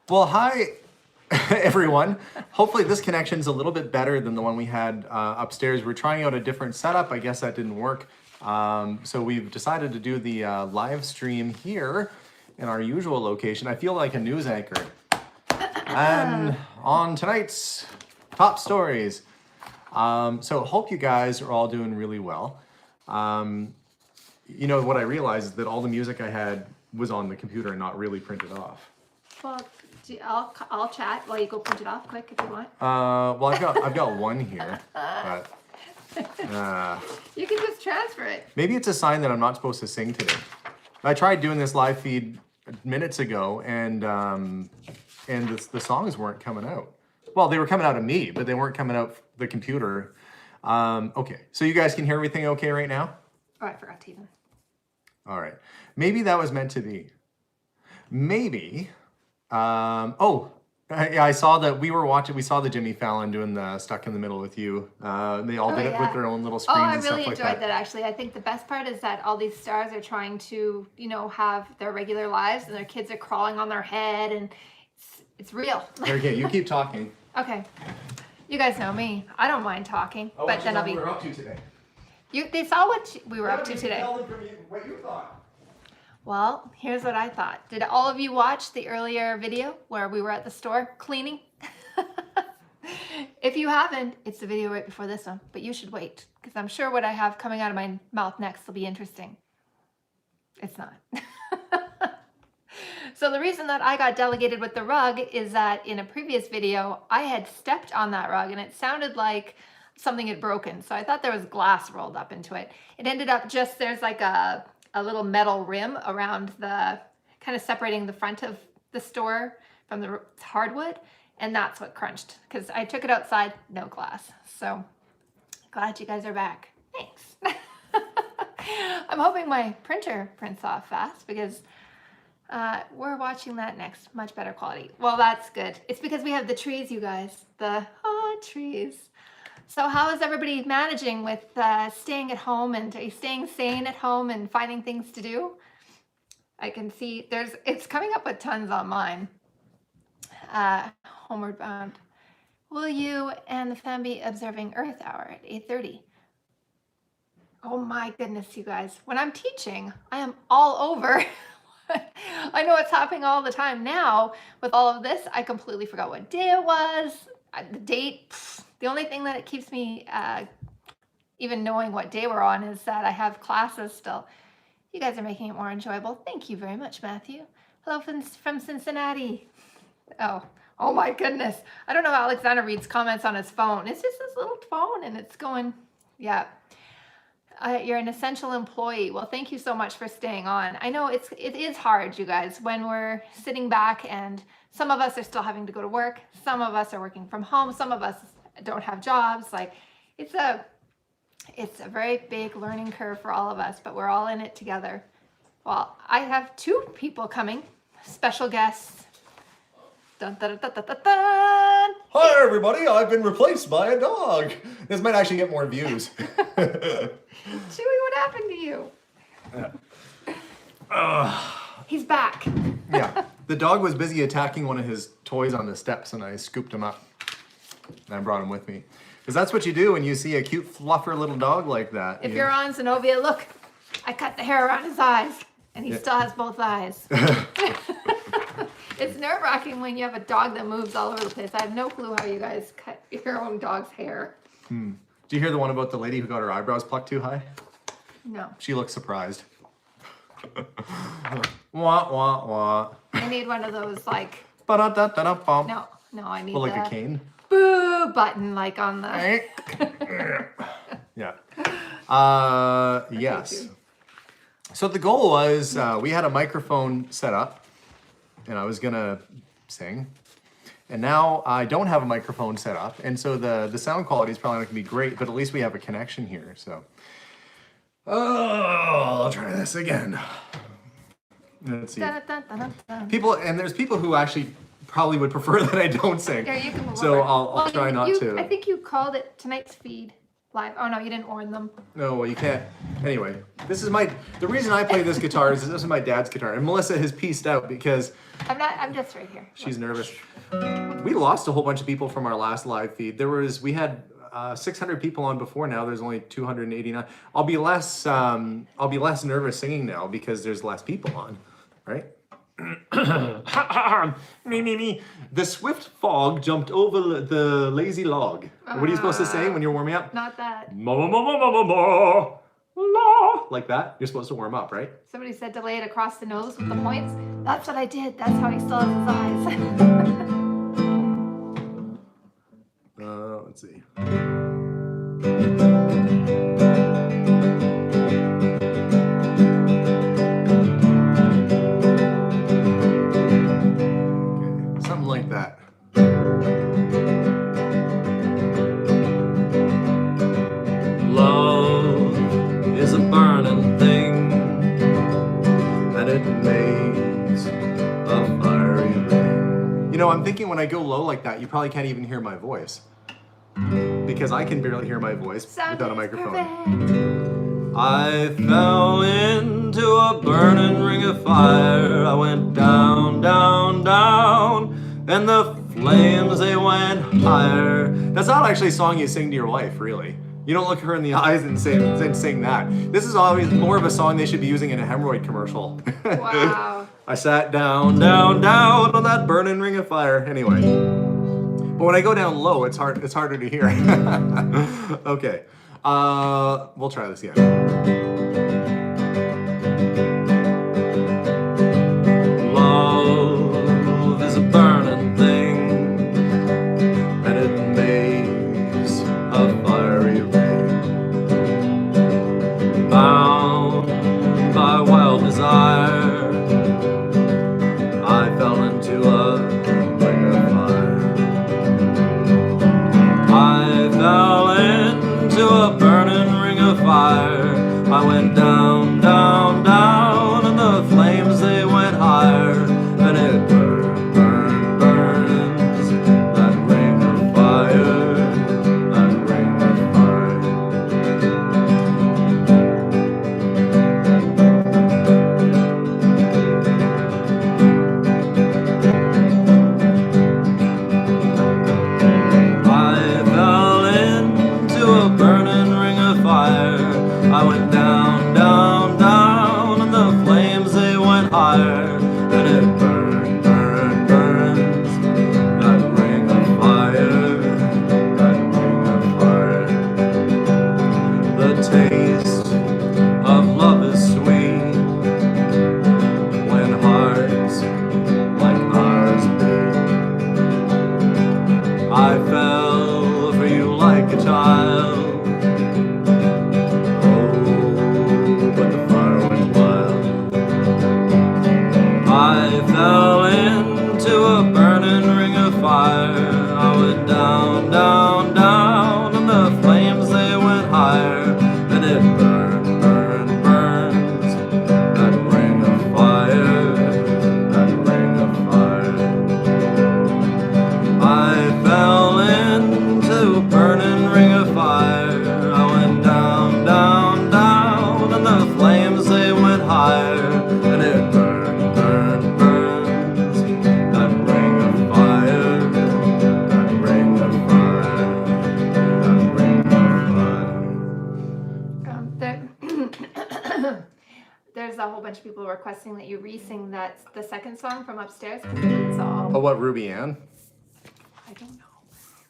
Well, hi, everyone. Hopefully this connection's a little bit better than the one we had upstairs. We're trying out a different setup. I guess that didn't work. So we've decided to do the live stream here in our usual location. I feel like a news anchor. And on tonight's top stories. So hope you guys are all doing really well. You know, what I realized is that all the music I had was on the computer and not really printed off. Well, I'll chat while you go print it off quick if you want. Well, I've got one here, but you can just transfer it. maybe it's a sign that I'm not supposed to sing today. I tried doing this live feed minutes ago, and the songs weren't coming out. Well, they were coming out of me, but they weren't coming out the computer. Okay, so you guys can hear everything okay right now? Oh, I forgot to even. All right, maybe that was meant to be. Maybe. Yeah, I saw that we saw the Jimmy Fallon doing the Stuck in the Middle with You. They all did it with their own little screens and stuff like that. Oh, I really enjoyed that actually. I think the best part is that all these stars are trying to, have their regular lives and their kids are crawling on their head and it's real. Okay, you keep talking. Okay. You guys know me. I don't mind talking, but then I'll be. What we're up to today? They saw what we were up to today. Tell them what you thought. Well, here's what I thought. Did all of you watch the earlier video where we were at the store cleaning? If you haven't, it's the video right before this one, but you should wait because I'm sure what I have coming out of my mouth next will be interesting. It's not. So the reason that I got delegated with the rug is that in a previous video, I had stepped on that rug and it sounded like something had broken. So I thought there was glass rolled up into it. It ended up there's like a little metal rim around kind of separating the front of the store from the hardwood. And that's what crunched because I took it outside, no glass. So glad you guys are back. Thanks. I'm hoping my printer prints off fast because we're watching that next. Much better quality. Well, that's good. It's because we have the trees, you guys. The trees. So how is everybody managing with staying at home and are you staying sane at home and finding things to do? I can see it's coming up with tons on mine. Homeward bound. Will you and the fam be observing Earth Hour at 8:30? Oh my goodness, you guys. When I'm teaching, I am all over. I know it's happening all the time now. With all of this, I completely forgot what day it was. The date. The only thing that it keeps me even knowing what day we're on is that I have classes still. You guys are making it more enjoyable. Thank you very much, Matthew. Hello from Cincinnati. Oh my goodness. I don't know how Alexander reads comments on his phone. It's just this little phone and it's going, yeah. You're an essential employee. Well, thank you so much for staying on. I know it is hard, you guys, when we're sitting back and some of us are still having to go to work. Some of us are working from home. Some of us don't have jobs. Like it's a very big learning curve for all of us, but we're all in it together. Well, I have two people coming, special guests. Dun, dun, dun, dun, dun, dun. Hi everybody, I've been replaced by a dog. This might actually get more views. Chewy, what happened to you? He's back. Yeah, the dog was busy attacking one of his toys on the steps and I scooped him up and I brought him with me. Because that's what you do when you see a cute fluffer little dog like that. If you're on Zenobia, look, I cut the hair around his eyes and he still has both eyes. It's nerve-wracking when you have a dog that moves all over the place. I have no clue how you guys cut your own dog's hair. Do you hear the one about the lady who got her eyebrows plucked too high? No. She looks surprised. Wah, wah, wah. I need one of those like... Ba-da-da-da-da-bum. No, I need Well, like a cane? boo button like on the... Yeah. Yes. So the goal was we had a microphone set up and I was gonna sing. And now I don't have a microphone set up. And so the sound quality is probably not gonna be great, but at least we have a connection here. So, I'll try this again. Let's see. There's people who actually probably would prefer that I don't sing. Yeah, you can move so over. I'll try not to. I think you called it tonight's feed live. Oh no, you didn't warn them. No, well, you can't. Anyway, the reason I play this guitar is this is my dad's guitar. And Melissa has pieced out because I'm just right here. she's nervous. We lost a whole bunch of people from our last live feed. We had 600 people on before. Now there's only 289. I'll be less nervous singing now because there's less people on, right? me. The swift fog jumped over the lazy log. What are you supposed to say when you're warming up? Not that. Like that. You're supposed to warm up, right? Somebody said to lay it across the nose with the points. That's what I did. That's how he still has his eyes. Let's see. Something like that. Love is a burning thing, and it makes a fiery ring. You know, I'm thinking when I go low like that, you probably can't even hear my voice. Because I can barely hear my voice without a microphone. Perfect. I fell into a burning ring of fire. I went down, down, down, and the flames, they went higher. That's not actually a song you sing to your wife, really. You don't look her in the eyes and sing that. This is always more of a song they should be using in a hemorrhoid commercial. Wow. I sat down, down, down on that burning ring of fire. Anyway. But when I go down low, it's harder to hear. Okay, we'll try this again. Love is a burning thing, and it makes a fiery ring. Bound by wild desire, I fell into a ring of fire. I fell into a burning ring of fire. I went down, down, down, and the flames, they went higher. And it burned, burned, burns, that ring of fire, that ring of fire. I went down, down, down, and the flames, they went higher. And it burned, burned, burns, that ring of fire, that ring of fire. The taste of love is sweet when hearts like ours beat. I fell for you like a child. I fell into a burning ring of fire. I went down, down, down, and the flames, they went higher. And it burned, burned, burns, that ring of fire, that ring of fire. I fell into a burning ring of fire. I went down, down, down, and the flames, they went higher. And it burned. There's a whole bunch of people requesting that you re-sing the second song from upstairs. It's all. Oh, what, Ruby Ann? I don't know.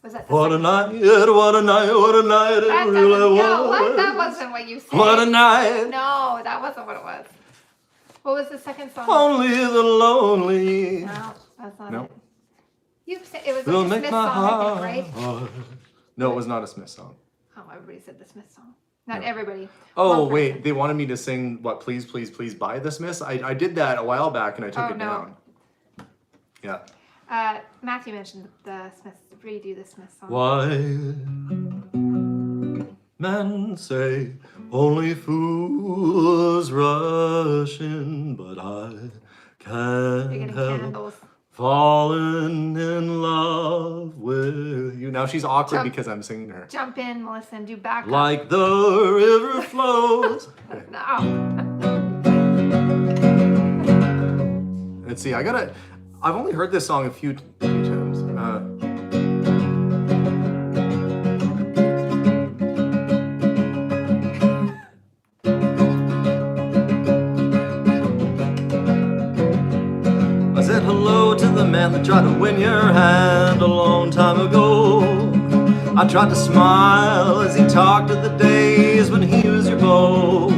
Was that? What a night! What a night! What a night! It really was. No, what? That wasn't what you said. What a night! No, that wasn't what it was. What was the second song? Only the lonely. No, that's not No. it. You said it was Will like a make Smith my song, I think, heart. right? No, it was not a Smith song. Oh, everybody said the Smith song. Not No. everybody. Oh, One wait, person. they wanted me to sing what, Please, Please, Please by the Smiths? I did that a while back and I took Oh, it no. down. Yeah. Matthew mentioned the Smiths. Redo the Smith song. Why men say only fools rush in, but I You're can't getting help candles. falling in love with you. Now she's awkward Jump. because I'm singing her. Jump in, Melissa, and do backup. Like the river flows. Okay. No. Let's see. I've only heard this song a few times. I said hello to the man that tried to win your hand a long time ago. I tried to smile as he talked of the days when he was your beau.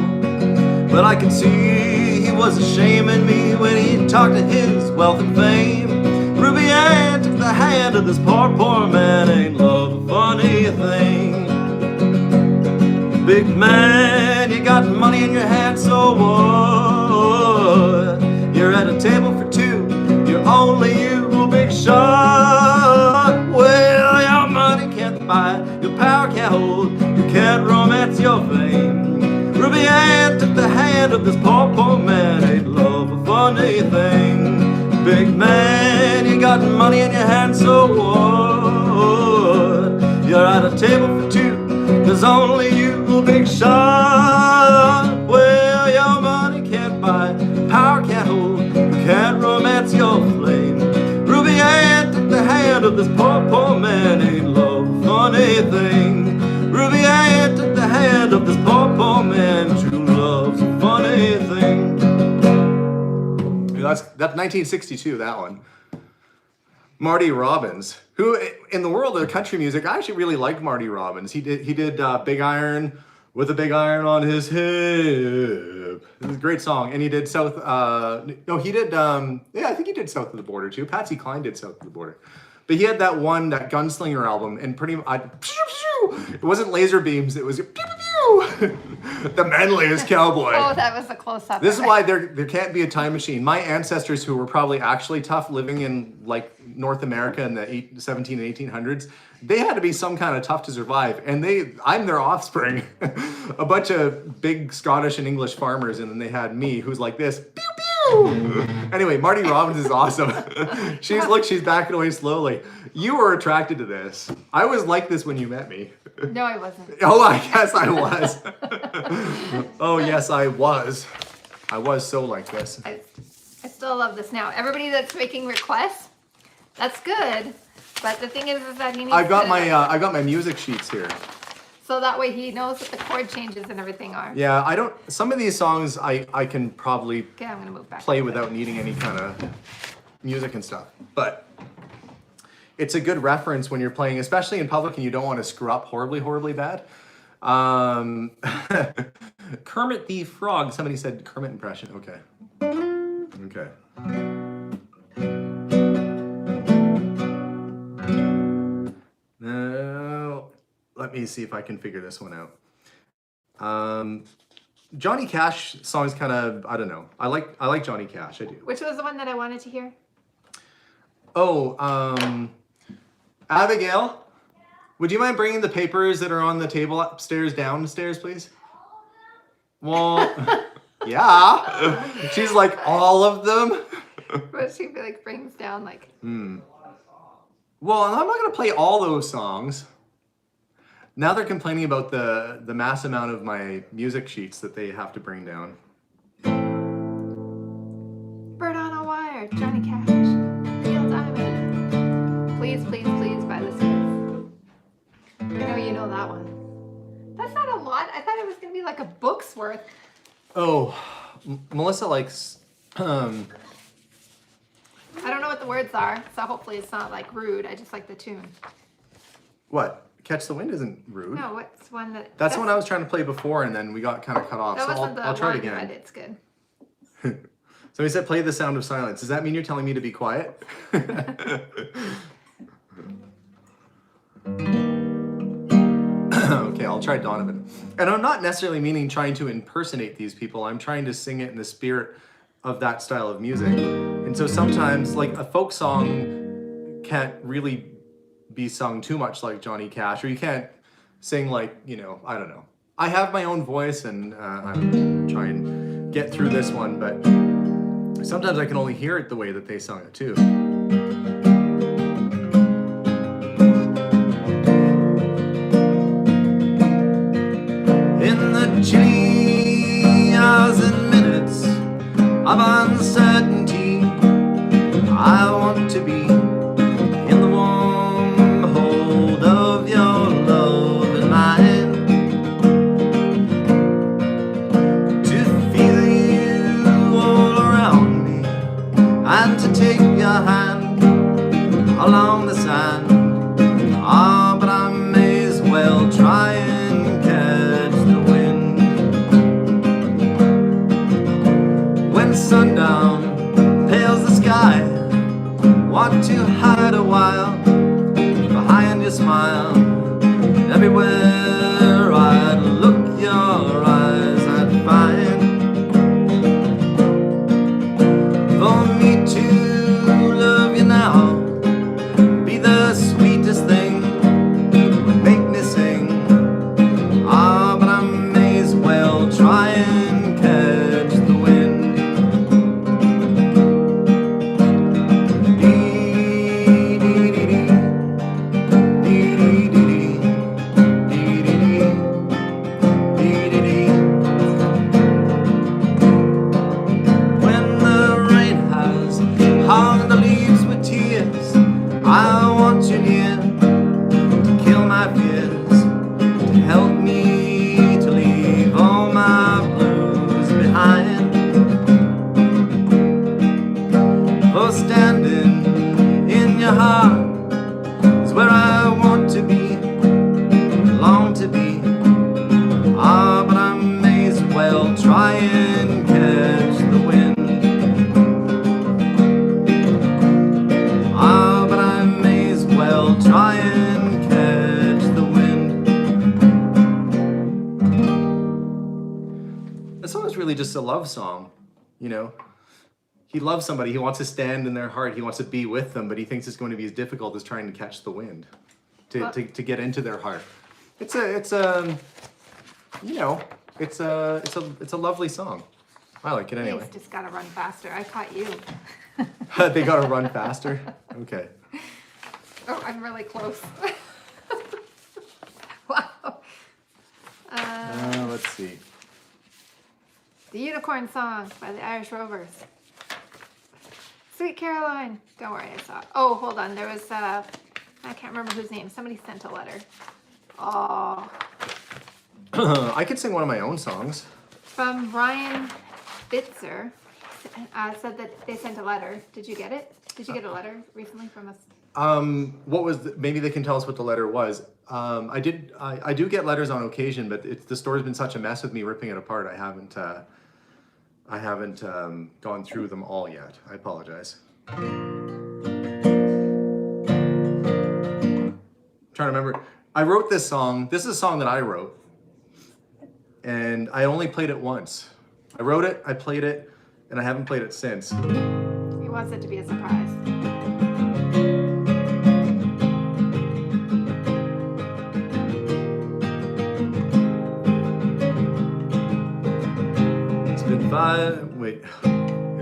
But I could see he was ashaming me when he talked of his wealth and fame. Ruby Ann took the hand of this poor, poor man. Ain't love a funny thing? Big man, you got money in your hand, so what? You're at a table for two, you're only you, big shot. Well, your money can't buy, your power can't hold, you can't romance your fame. Ruby Ann took the hand of this poor, poor man. Ain't love a funny thing? Big man, you got money in your hand, so what? You're at a table for two, there's only you, big shot. Well, your money can't buy, power can't hold, you can't romance your flame. Ruby Ann took the hand of this poor, poor man. Ain't love a funny thing? Ruby Ann took the hand of this poor, poor man. True love's a funny thing. That's 1962, that one. Marty Robbins, who in the world of country music, I actually really like Marty Robbins. He did Big Iron with a big iron on his hip. It was a great song. And he did I think he did South of the Border too. Patsy Cline did South of the Border. But he had that Gunslinger album, and it wasn't laser beams, it was pew, pew, pew. The manliest cowboy. Oh, that was a close-up. This is why there can't be a time machine. My ancestors, who were probably actually tough living in like North America in the 17 and 1800s, they had to be some kind of tough to survive. And I'm their offspring. A bunch of big Scottish and English farmers, and then they had me, who's like this. Pew, pew. Anyway, Marty Robbins is awesome. She's backing away slowly. You were attracted to this. I was like this when you met me. No, I wasn't. Oh, I guess I was. Oh, yes, I was. I was so like this. I still love this now. Everybody that's making requests, that's good. But the thing is that he needs I've got my music sheets here. So that way he knows what the chord changes and everything are. Yeah, some of these songs I can probably Okay, I'm gonna move back. play without needing any kind of music and stuff. But it's a good reference when you're playing, especially in public and you don't want to screw up horribly, horribly bad. Kermit the Frog. Somebody said Kermit impression. Okay. Okay. Now, let me see if I can figure this one out. Johnny Cash songs kind of, I don't know. I like Johnny Cash, I do. Which was the one that I wanted to hear? Oh, Abigail, would you mind bringing the papers that are on the table upstairs downstairs, please? Well, yeah. She's like, all of them? But she like brings down like... Well, I'm not going to play all those songs. Now they're complaining about the mass amount of my music sheets that they have to bring down. Bird on a Wire, Johnny Cash, Neil Diamond. Please, please, please buy this book. I know you know that one. That's not a lot. I thought it was going to be like a book's worth. Oh, Melissa likes... I don't know what the words are, so hopefully it's not like rude. I just like the tune. What? Catch the Wind isn't rude. No, what's one that... That's the one I was trying to play before, and then we got kind of cut off. That So wasn't the I'll try it one, again. but it's good. Somebody said play The Sound of Silence. Does that mean you're telling me to be quiet? Okay, I'll try Donovan. And I'm not necessarily meaning trying to impersonate these people. I'm trying to sing it in the spirit of that style of music. And so sometimes, like, a folk song can't really be sung too much like Johnny Cash, or you can't sing like, I don't know. I have my own voice, and I'm trying to get through this one, but sometimes I can only hear it the way that they sung it too. be in the warm hold of your love and mine, to feel you all around me, and to take your hand along the sand. Ah, but I may as well try and catch the wind. When sundown pales the sky, want to hide a while behind your smile. Everywhere I'd look, your eyes I'd find. For me to love you now, be the sweetest thing, would make me sing. Ah, but I may as well try and catch the wind. When the rain has hung the leaves with tears, I want you near to kill my fears, to help me to leave all my blues behind. For standing in your heart is where I want to be, long to be. Ah, but I may as well try and catch the wind. Ah, but I may as well try and catch the wind. This song is really just a love song, you know. He loves somebody, he wants to stand in their heart, he wants to be with them, but he thinks it's going to be as difficult as trying to catch the wind, to get into their heart. It's a lovely song. I like it anyway. He's just gotta run faster. I caught you. They gotta run faster? Okay. Oh, I'm really close. Wow. Let's see. The Unicorn Song by the Irish Rovers. Sweet Caroline. Don't worry, I saw it. Oh, hold on. There was, I can't remember whose name. Somebody sent a letter. Oh. I could sing one of my own songs. From Ryan Bitzer. Said that they sent a letter. Did you get it? Did you get a letter recently from us? What was maybe they can tell us what the letter was. I do get letters on occasion, but the store's been such a mess with me ripping it apart. I haven't gone through them all yet. I apologize. I'm trying to remember. I wrote this song. This is a song that I wrote, and I only played it once. I wrote it, I played it, and I haven't played it since. He wants it to be a surprise. It's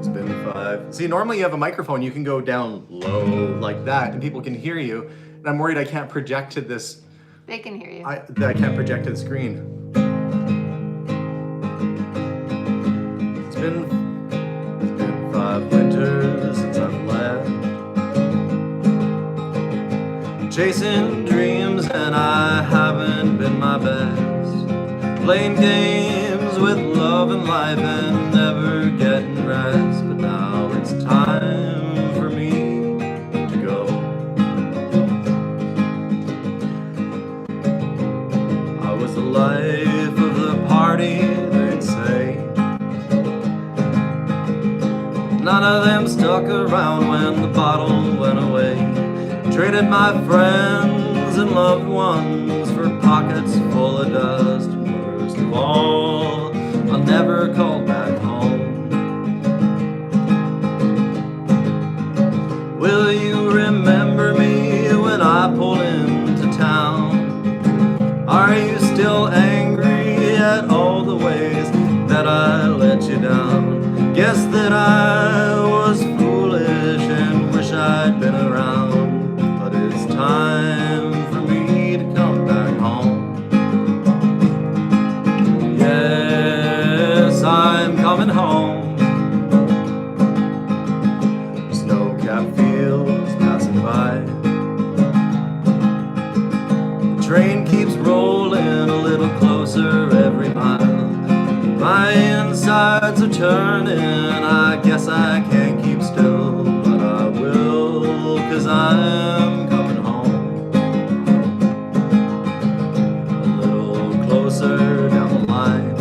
been five. See, normally you have a microphone, you can go down low like that, and people can hear you. And I'm worried I can't project to this. They can hear you. That I can't project to the screen. It's been 5 winters since I've left, chasing dreams, and I haven't been my best, playing games with love and life and never getting rest. But now it's time for me to go. I was the life of the party, they'd say. None of them stuck around when the bottle went away. Traded my friends and loved ones for pockets full of dust. And worst of all, I never called back home. Will you remember me when I pull into town? Are you still angry at all the ways that I let you down? Guess that I was foolish and wish I'd been around, but it's time for me to come back home. Yes, I'm coming home. Snow-capped fields turning. I guess I can't keep still, but I will, 'cause I'm coming home. A little closer down the line,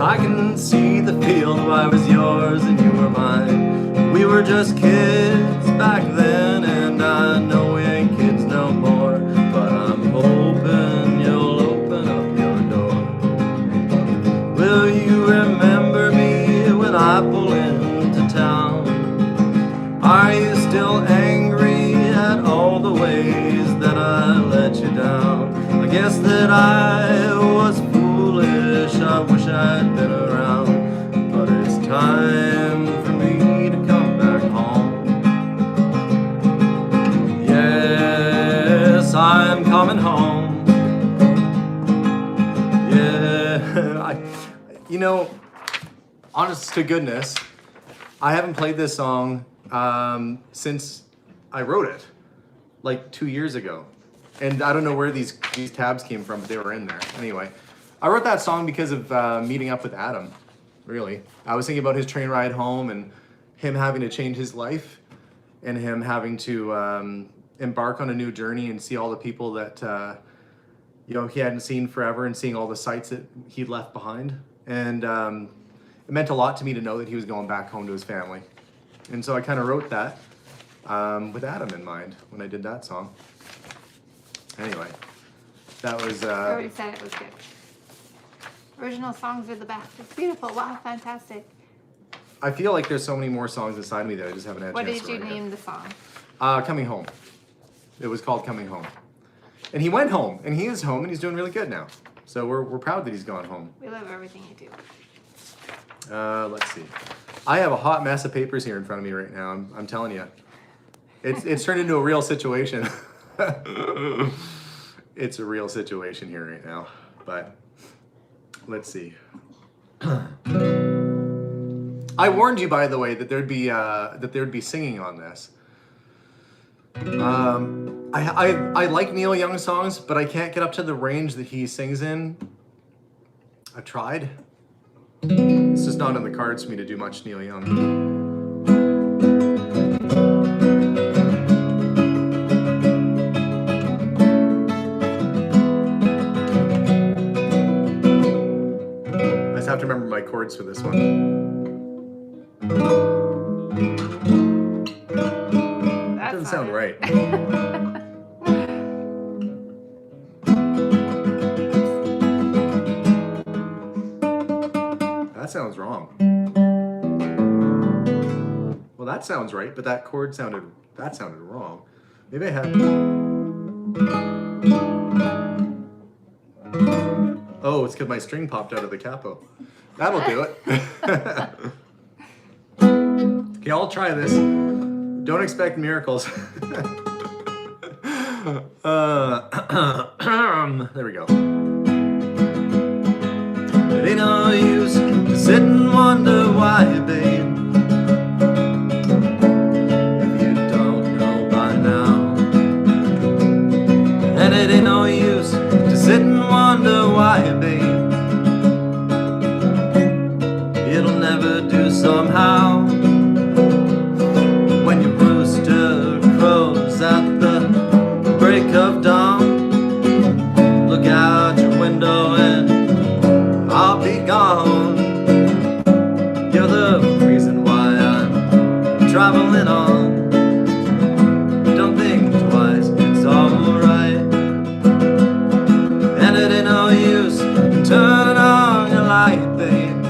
I can see the field where I was yours and you were mine. We were just kids back then, and I know we ain't kids no more, but I'm hoping you'll open up your door. Will you remember me when I pull into town? Are you still angry at all the ways that I let you down? I guess that I was foolish, I wish I'd been around, but it's time for me to come back home. Yes, I'm coming home. Yeah, you know, honest to goodness, I haven't played this song since I wrote it, like 2 years ago. And I don't know where these tabs came from, but they were in there. Anyway, I wrote that song because of meeting up with Adam, really. I was thinking about his train ride home and him having to change his life and him having to embark on a new journey and see all the people that you know, he hadn't seen forever, and seeing all the sights that he'd left behind. And it meant a lot to me to know that he was going back home to his family. And so I kind of wrote that with Adam in mind when I did that song. Anyway, that was... I already said it was good. Original songs are the best. It's beautiful. Wow, fantastic. I feel like there's so many more songs inside me that I just haven't had a What chance did to you write name the song? Coming Home. It was called Coming Home. And he went home, and he is home, and he's doing really good now. So we're proud that he's gone home. We love everything you do. Let's see. I have a hot mess of papers here in front of me right now. I'm telling you. It's turned into a real situation. It's a real situation here right now. But let's see. I warned you, by the way, that there'd be singing on this. I like Neil Young songs, but I can't get up to the range that he sings in. I tried. It's just not in the cards for me to do much Neil Young. I just have to remember my chords for this one. That doesn't sound right. That sounds wrong. Well, that sounds right, but that chord sounded wrong. Maybe I had... Oh, it's because my string popped out of the capo. That'll do it. Okay, I'll try this. Don't expect miracles. There we go. It ain't no use to sit and wonder why, babe, if you don't know by now. And it ain't no use to sit and wonder why, babe, it'll never do somehow. When your rooster crows at the break of dawn, look out your window and I'll be gone. You're the reason why I'm traveling on. Don't think twice, it's alright. And it ain't no use turning on your light, babe,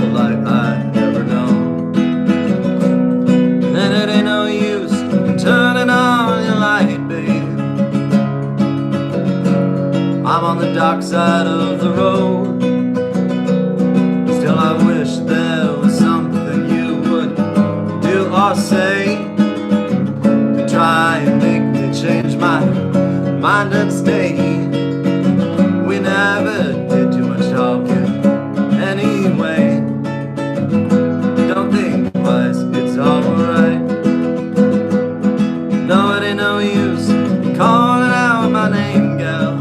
the light I've ever known. And it ain't no use turning on your light, babe. I'm on the dark side of the road. Still I wish there was something you would do or say to try and make me change my mind and stay. We never did too much talking anyway. Don't think twice, it's alright. No, it ain't no use calling out my name, girl.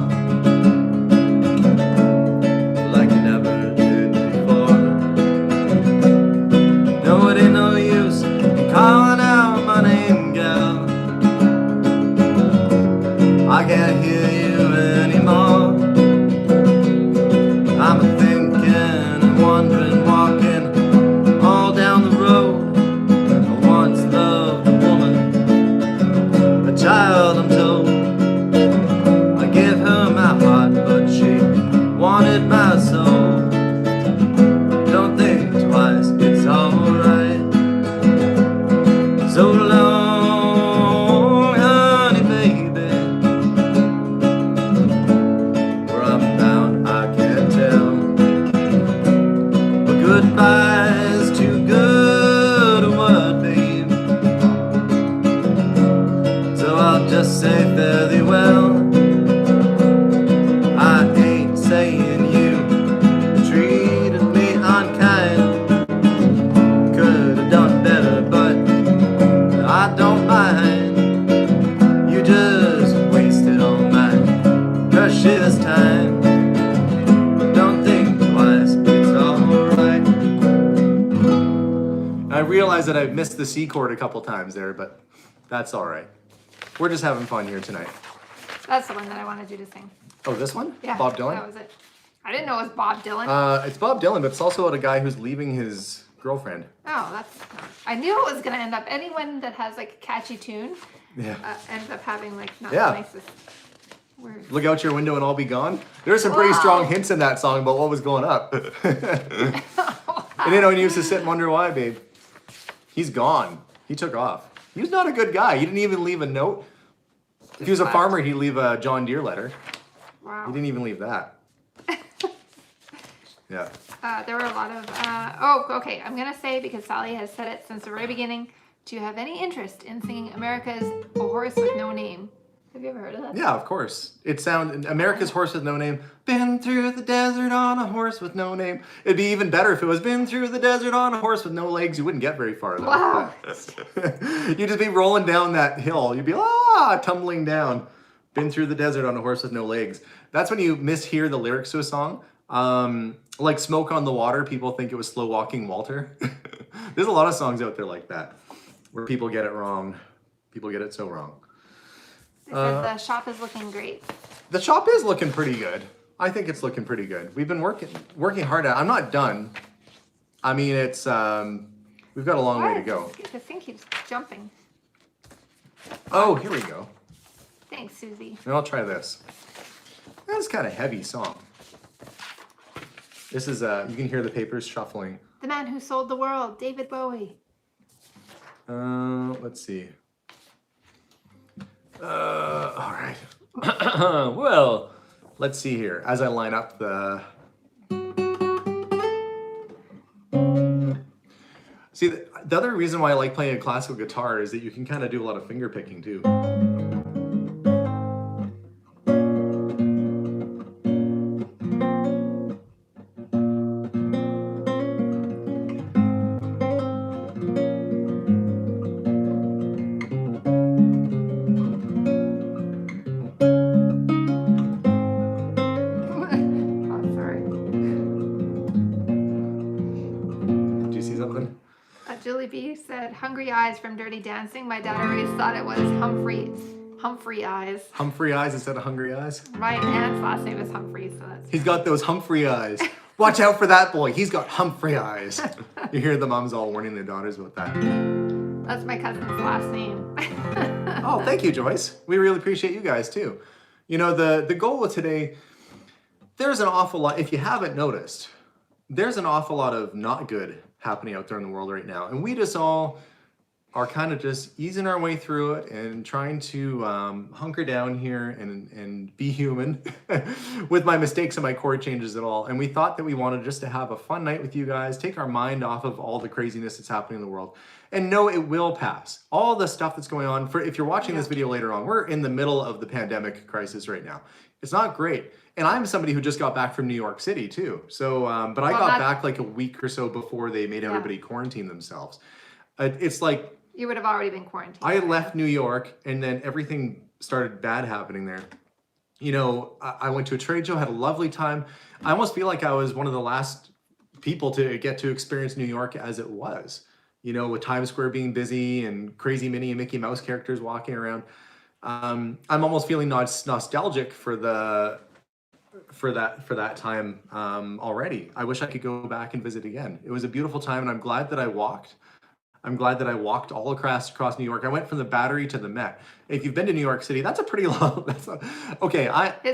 I realize that I've missed the C chord a couple times there, but that's all right. We're just having fun here tonight. That's the one that I wanted you to sing. Oh, this one? Yeah. Bob Dylan? That was it. I didn't know it was Bob Dylan. It's Bob Dylan, but it's also about a guy who's leaving his girlfriend. Oh, that's. I knew it was gonna end up. Anyone that has like a catchy tune, ends up having like not the nicest words. Look out your window and I'll be gone. There's some pretty strong hints in that song about what was going up. And then when you used to sit and wonder why, babe. He's gone. He took off. He was not a good guy. He didn't even leave a note. If he was a farmer, he'd leave a John Deere letter. Wow. He didn't even leave that. Yeah. There were a lot of. Okay. I'm gonna say, because Sally has said it since the very beginning. Do you have any interest in singing America's A Horse with No Name? Have you ever heard of that? Yeah, of course. It sounds America's Horse with No Name. Been through the desert on a horse with no name. It'd be even better if it was been through the desert on a horse with no legs. You wouldn't get very far though. Wow. You'd just be rolling down that hill. You'd be tumbling down. Been through the desert on a horse with no legs. That's when you mishear the lyrics to a song. Like Smoke on the Water, people think it was Slow Walking Walter. There's a lot of songs out there like that where people get it wrong. People get it so wrong. They said the shop is looking great. The shop is looking pretty good. I think it's looking pretty good. We've been working hard at it. I'm not done. I mean, it's we've got a long way to go. The thing keeps jumping. Oh, here we go. Thanks, Susie. And I'll try this. That's kind of heavy song. This is you can hear the papers shuffling. The Man Who Sold the World, David Bowie. Let's see. All right. Well, let's see here. As I line up the... See, the other reason why I like playing a classical guitar is that you can kind of do a lot of finger picking too. Julie B said, "Hungry Eyes" from Dirty Dancing. My dad always thought it was Humphrey Eyes. Humphrey Eyes instead of Hungry Eyes? My aunt's last name is Humphrey, so that's... He's got those Humphrey eyes. Watch out for that boy. He's got Humphrey eyes. You hear the moms all warning their daughters about that. That's my cousin's last name. Oh, thank you, Joyce. We really appreciate you guys too. You know, the goal of today, there's an awful lot, if you haven't noticed, there's an awful lot of not good happening out there in the world right now. And we just all are kind of just easing our way through it and trying to hunker down here and be human with my mistakes and my chord changes and all. And we thought that we wanted just to have a fun night with you guys, take our mind off of all the craziness that's happening in the world, and know it will pass. All the stuff that's going on, if you're watching this video later on, we're in the middle of the pandemic crisis right now. It's not great. And I'm somebody who just got back from New York City too. So, but I got back like a week or so before they made everybody quarantine themselves. It's like... You would have already been quarantined. I left New York and then everything started bad happening there. You know, I went to a trade show, had a lovely time. I almost feel like I was one of the last people to get to experience New York as it was. You know, with Times Square being busy and crazy Minnie and Mickey Mouse characters walking around. I'm almost feeling nostalgic for that time already. I wish I could go back and visit again. It was a beautiful time, and I'm glad that I walked. I'm glad that I walked all across New York. I went from the Battery to the Met. If you've been to New York City, that's a pretty long. His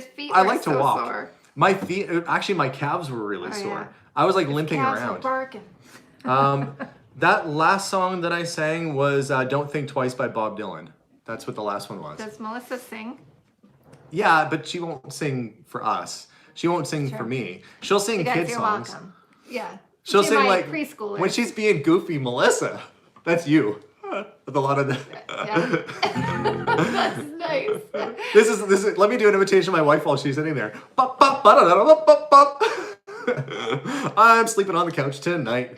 feet I were like to so walk. Sore. My feet, actually, my calves were really sore. Yeah. I was like His limping calves around. were barking. That last song that I sang was "Don't Think Twice" by Bob Dylan. That's what the last one was. Does Melissa sing? Yeah, but she won't sing for us. She won't sing for me. She'll sing kid songs. Welcome. Yeah. She'll sing like preschoolers. When she's being goofy, Melissa. That's you. With a lot of the... Yeah. That's nice. This is. Let me do an imitation of my wife while she's sitting there. Bop, bop, ba-da-da-da, bop, bop. I'm sleeping on the couch tonight.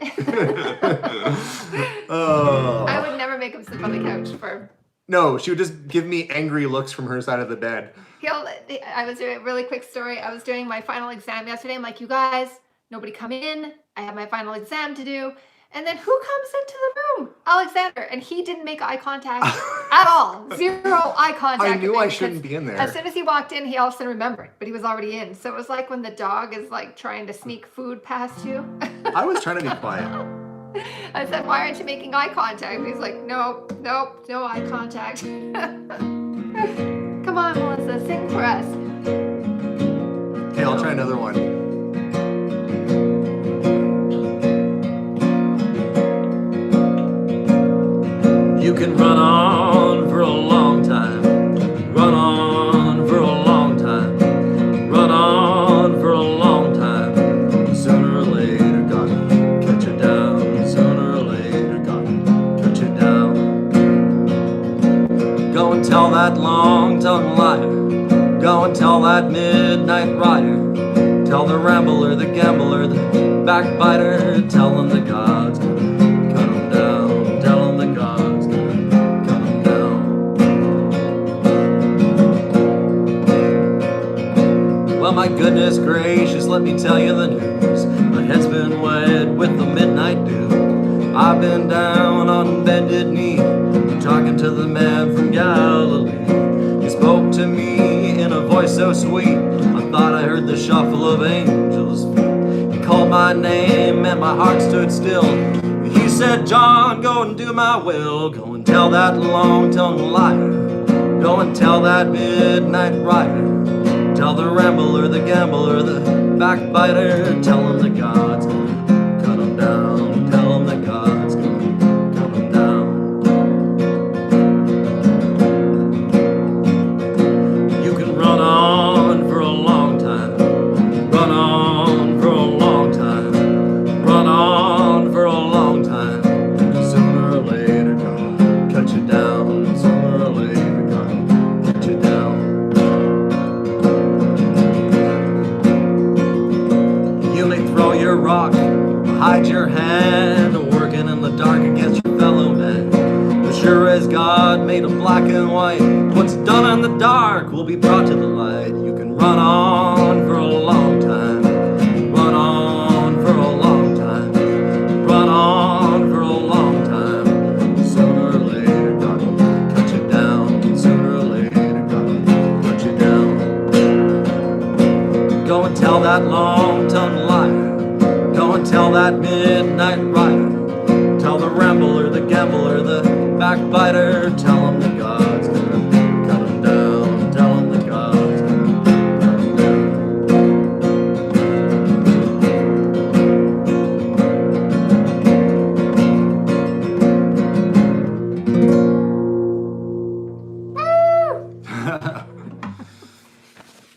Oh. I would never make him sleep on the couch for... No, she would just give me angry looks from her side of the bed. I was doing a really quick story. I was doing my final exam yesterday. I'm like, you guys, nobody come in. I have my final exam to do. And then who comes into the room? Alexander. And he didn't make eye contact at all. Zero eye contact. I knew I shouldn't be in there. As soon as he walked in, he all of a sudden remembered, but he was already in. So it was like when the dog is like trying to sneak food past you. I was trying to be quiet. I said, why aren't you making eye contact? And he's like, nope, no eye contact. Come on, Melissa, sing for us. Okay, I'll try another one. You can run on for a long time, run on for a long time, run on for a long time. Sooner or later, God will cut you down. Sooner or later, God will cut you down. Go and tell that long-tongued liar. Go and tell that midnight rider. Tell the rambler, the gambler, the backbiter. Tell them that God's gonna cut them down. Tell them that God's gonna cut them down. Well, my goodness gracious, let me tell you the news. My head's been wet with the midnight dew. I've been down on bended knee, talking to the man from Galilee. He spoke to me in a voice so sweet, I thought I heard the shuffle of angels' feet. He called my name and my heart stood still. He said, John, go and do my will. Go and tell that long-tongued liar. Go and tell that midnight rider. Tell the rambler, the gambler, the backbiter. Tell him that God's gonna cut him down. Tell him that God's gonna cut him down. You can run on for a long time. Run on for a long time. Run on for a long time. Sooner or later, God will cut you down. Sooner or later, God will cut you down. You may throw your rock, hide your hand, working in the dark against your fellow man. But sure as God made them black and white, what's done in the dark will be brought to the light. You can run on for a long time. Run on for a long time. Run on for a long time. Sooner or later, God will cut you down. Sooner or later, God will cut you down. Go and tell that long-tongued liar. Go and tell that midnight rider. Tell the rambler, the gambler, the backbiter. Tell him that God's gonna cut him down. Tell him that God's gonna cut him down.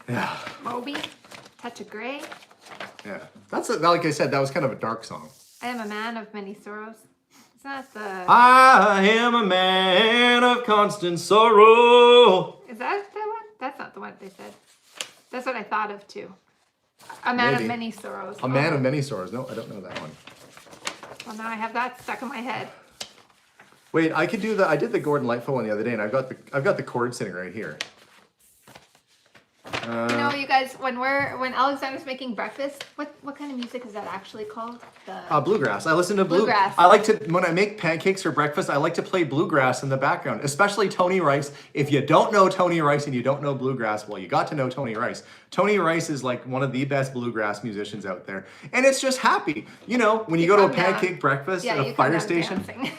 Yeah, Moby, Touch of Grey. yeah. Like I said, that was kind of a dark song. I am a man of many sorrows. Isn't that the... I am a man of constant sorrow. Is that the one? That's not the one they said. That's what I thought of too. A man Maybe. of many sorrows. A man of many sorrows. No, I don't know that one. Well, now I have that stuck in my head. Wait, I did the Gordon Lightfoot one the other day, and I've got the chord sitting right here. You know, you guys, when Alexander's making breakfast, what kind of music is that actually called? The Bluegrass. I listen to Bluegrass. I like to, when I make pancakes for breakfast, I like to play bluegrass in the background, especially Tony Rice. If you don't know Tony Rice and you don't know bluegrass, well, you got to know Tony Rice. Tony Rice is like one of the best bluegrass musicians out there. And it's just happy. You know, when you go to a come down. pancake breakfast yeah, at you a come fire down station. dancing.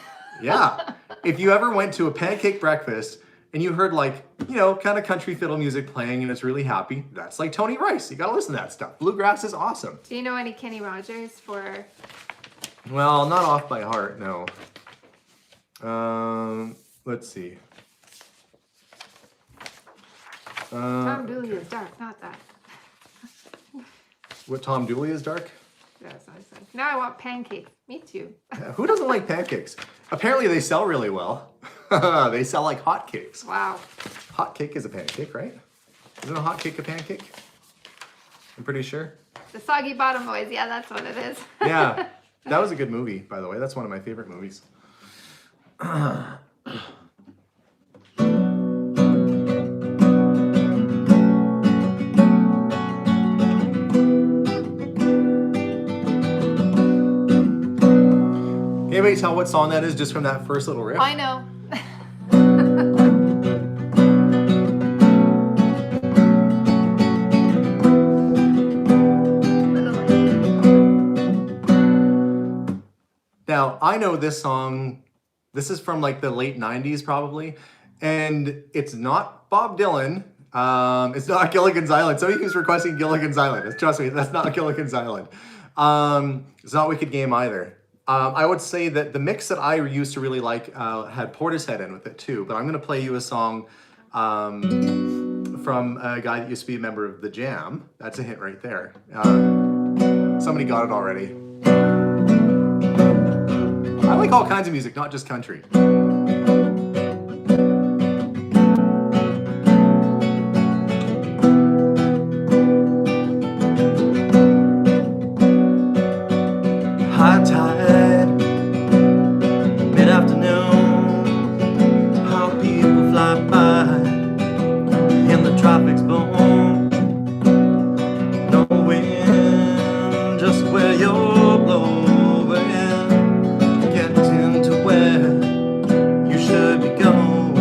Yeah. If you ever went to a pancake breakfast and you heard like, you know, kind of country fiddle music playing and it's really happy, that's like Tony Rice. You got to listen to that stuff. Bluegrass is awesome. Do you know any Kenny Rogers for... Well, not off by heart, no. Let's see. Tom Dooley is dark, not that. What, Tom Dooley is dark? That's what I said. Now I want pancakes. Me too. Yeah, who doesn't like pancakes? Apparently they sell really well. They sell like hotcakes. Wow. Hot cake is a pancake, right? Isn't a hot cake a pancake? I'm pretty sure. The Soggy Bottom Boys. Yeah, that's what it is. Yeah, that was a good movie, by the way. That's one of my favorite movies. Anybody tell what song that is just from that first little riff? I know. Now, I know this song, this is from like the late 90s probably, and it's not Bob Dylan. It's not Gilligan's Island. Somebody keeps requesting Gilligan's Island. Trust me, that's not Gilligan's Island. It's not Wicked Game either. I would say that the mix that I used to really like had Portishead in with it too, but I'm going to play you a song from a guy that used to be a member of The Jam. That's a hint right there. Somebody got it already. I like all kinds of music, not just country. High tide, mid-afternoon, how people fly by in the tropics boom. No wind, just where you're blowing. Get into where you should be going.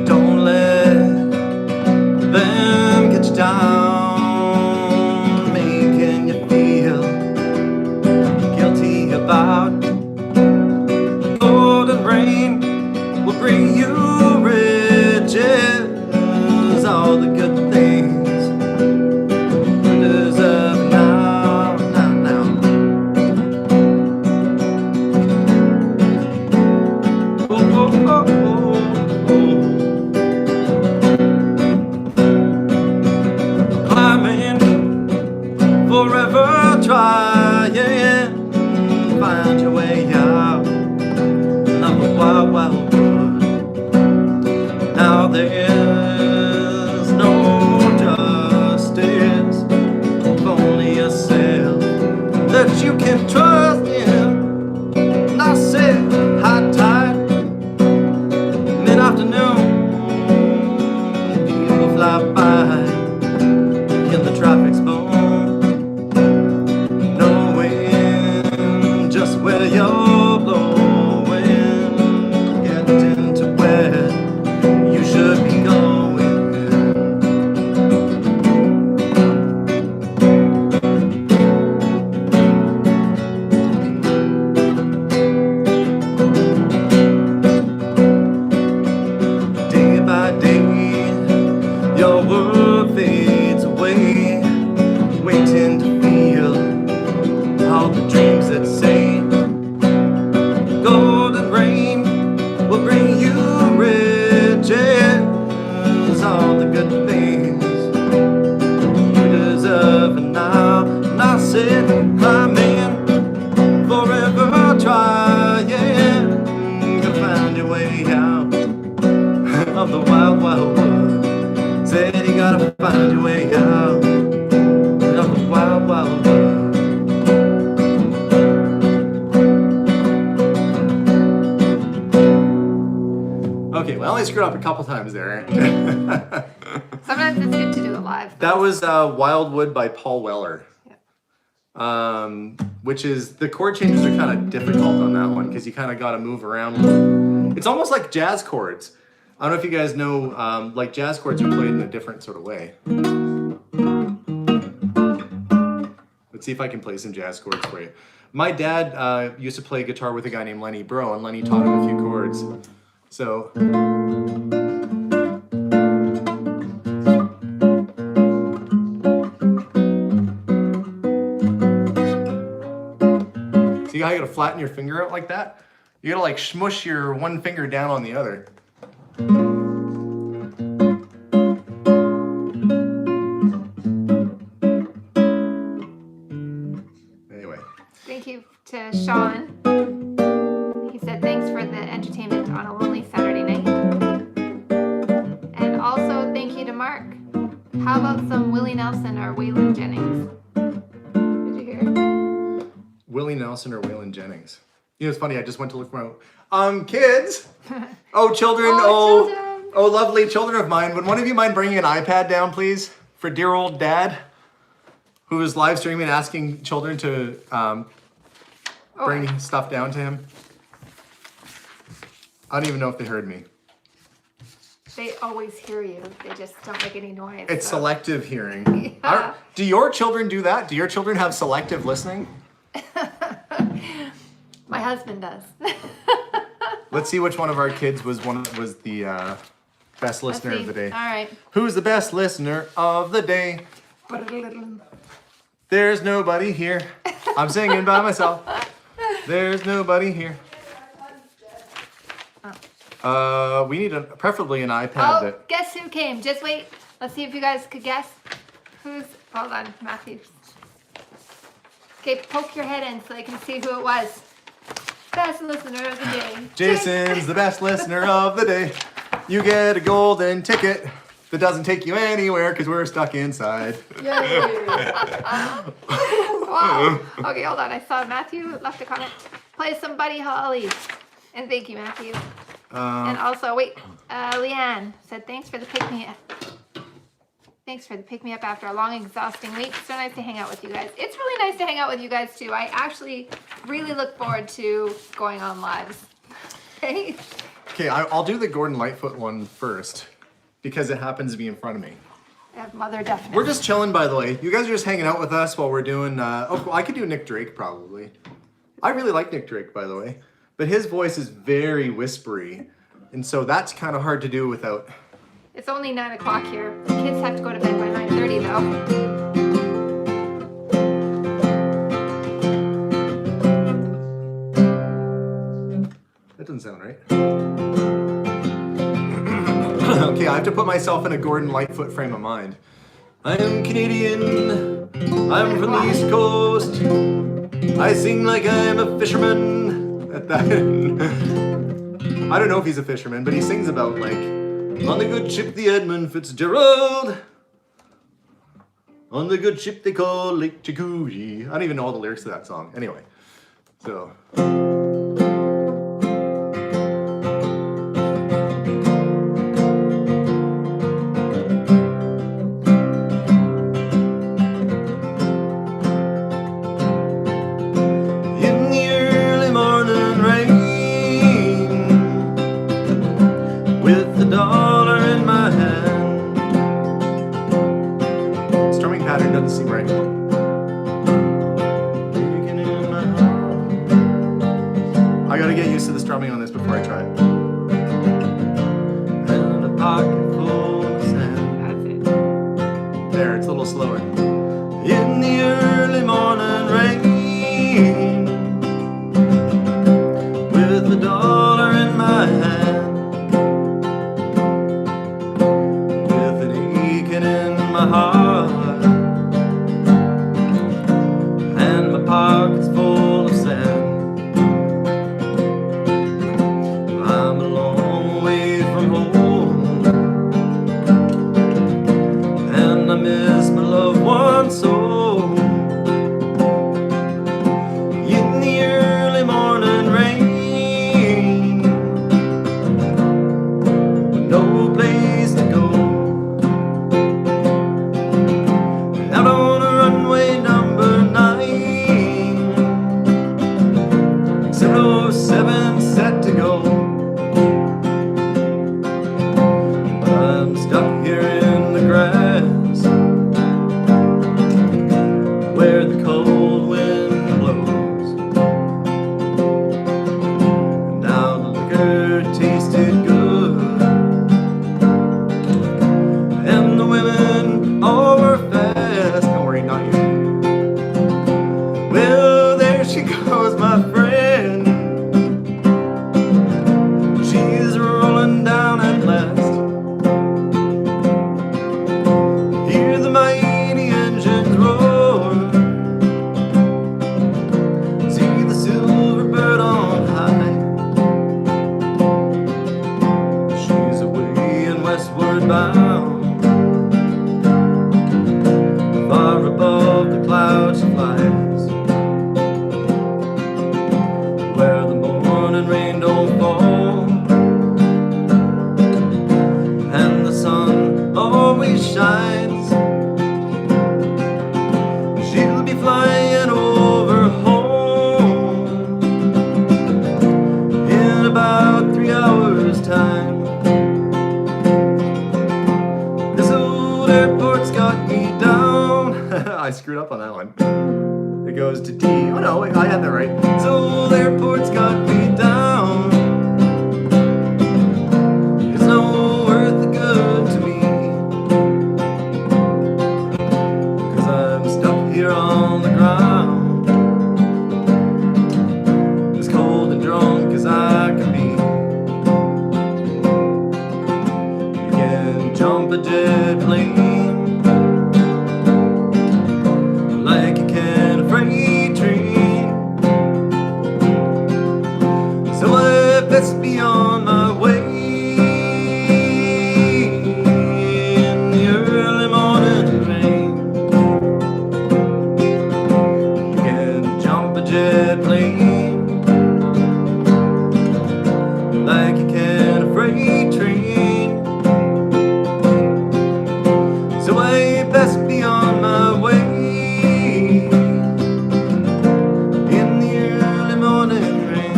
Don't let them get you down, making you feel guilty about. Golden rain will bring you riches, all the good things you deserve now, now, now. Oh, oh, oh, oh, oh. Climbing, forever trying, find your way out of the wild, wild wood. Now there's no justice, only yourself that you can trust in. And I said, high tide, mid-afternoon, people fly by in the tropics boom, knowing just where you're blowing. Get into where you should be going. Day by day, your world fades away, waiting to feel all the dreams that say golden rain will bring you riches, all the good things you deserve now. And I said, climbing, forever trying, to find your way out of the wild, wild wood. Said you gotta find your way out of the wild, wild wood. Okay, well, I screwed up a couple times there. Sometimes it's good to do it live. That was Wildwood by Paul Weller. Yeah. Which is, the chord changes are kind of difficult on that one because you kind of got to move around. It's almost like jazz chords. I don't know if you guys know, like jazz chords are played in a different sort of way. Let's see if I can play some jazz chords for you. My dad used to play guitar with a guy named Lenny Bro, and Lenny taught him a few chords. So. See how you gotta flatten your finger out like that? You gotta like smush your one finger down on the other. Anyway. Thank you to Sean. He said thanks for the entertainment on a lonely Saturday night. And also thank you to Mark. How about some Willie Nelson or Waylon Jennings? Did you hear? Willie Nelson or Waylon Jennings. You know, it's funny. I just went to look for my kids. Oh, children. Oh, children. Oh, lovely children of mine. Would one of you mind bringing an iPad down, please, for dear old dad, who is live streaming, asking children to bring stuff down to him? I don't even know if they heard me. They always hear you. They just don't make any noise. It's so. selective hearing. Yeah. Do your children do that? Do your children have selective listening? My husband does. Let's see which one of our kids was the best listener of the day. All right. Who's the best listener of the day? There's nobody here. I'm singing by myself. There's nobody here. We need preferably an iPad. Oh, guess who came? Just wait. Let's see if you guys could guess. Hold on, Matthew. Okay, poke your head in so they can see who it was. Best listener of the day. Jason's the best listener of the day. You get a golden ticket that doesn't take you anywhere because we're stuck inside. Wow. Okay, hold on. I saw Matthew left a comment. Play some Buddy Holly. And thank you, Matthew. And also, wait, Leanne said, thanks for the pick-me-up. Thanks for the pick-me-up after a long, exhausting week. So nice to hang out with you guys. It's really nice to hang out with you guys, too. I actually really look forward to going on lives. Okay? Okay, I'll do the Gordon Lightfoot one first because it happens to be in front of me. I have mother deafness. We're just chilling, by the way. You guys are just hanging out with us while we're doing... I could do Nick Drake, probably. I really like Nick Drake, by the way. But his voice is very whispery. And so that's kind of hard to do without... It's only 9 o'clock here. The kids have to go to bed by 9:30, though. That doesn't sound right. Okay, I have to put myself in a Gordon Lightfoot frame of mind. I am Canadian. I'm from the East Coast. I sing like I'm a fisherman. At that. I don't know if he's a fisherman, but he sings about like... On the good ship, the Edmund Fitzgerald. On the good ship they call Lake Jacuzzi. I don't even know all the lyrics to that song. Anyway, so... In the early morning rain, with the dollar in my hand. Strumming pattern doesn't seem right. I gotta get used to the strumming on this before I try it. And a pocket full of sand. That's it. There, it's a little slower. In the early morning rain, with the dollar in my hand. My heart and my pockets full of sand. I'm a long way from home and I miss my loved one so. In the early morning rain, with no place to go. Set to go. I'm stuck here in the grass where the cold wind blows. And now the liquor tasted good and the women all were fast. Don't worry, not you. Well, there she goes, my friend. Down at last. Hear the mighty engines roar. See the silver bird on high. She's away and westward bound. Far above the clouds she flies, where the I screwed up on that one. It goes to D. Oh no, wait, I had that right. So the airport's got me down. It's no worth the good to me. 'Cause I'm stuck here on the ground, as cold and drunk as I can be. You can jump a jet plane like you can a freight train. So I best be on my way in the early morning rain. You can jump a jet plane like you can a freight train. So I best be on my way in the early morning rain.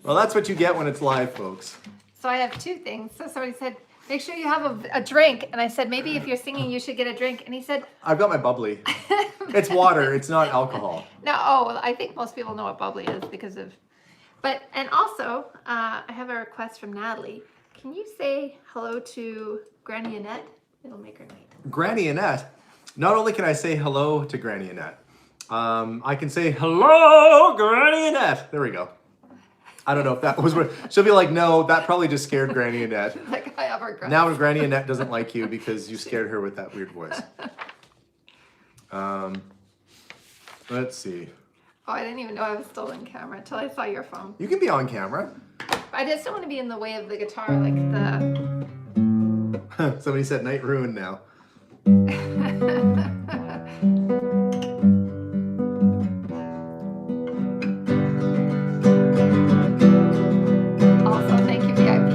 Well, that's what you get when it's live, folks. So I have two things. So somebody said, make sure you have a drink. And I said, maybe if you're singing, you should get a drink. And he said, I've got my bubbly. It's water, it's not alcohol. no, oh, well, I think most people know what bubbly is because of, but, and also, I have a request from Natalie. Can you say hello to Granny Annette? It'll make her night. Granny Annette. Not only can I say hello to Granny Annette, I can say hello, Granny Annette. There we go. I don't know if that was what she'll be like. No, that probably just scared Granny Annette. Like I have her grandma. Now Granny Annette doesn't like you because you scared her with that weird voice. Let's see. Oh, I didn't even know I was still in camera until I saw your phone. You can be on camera. I just don't want to be in the way of the guitar, like the. Somebody said night ruined now. Also, thank you, VIP.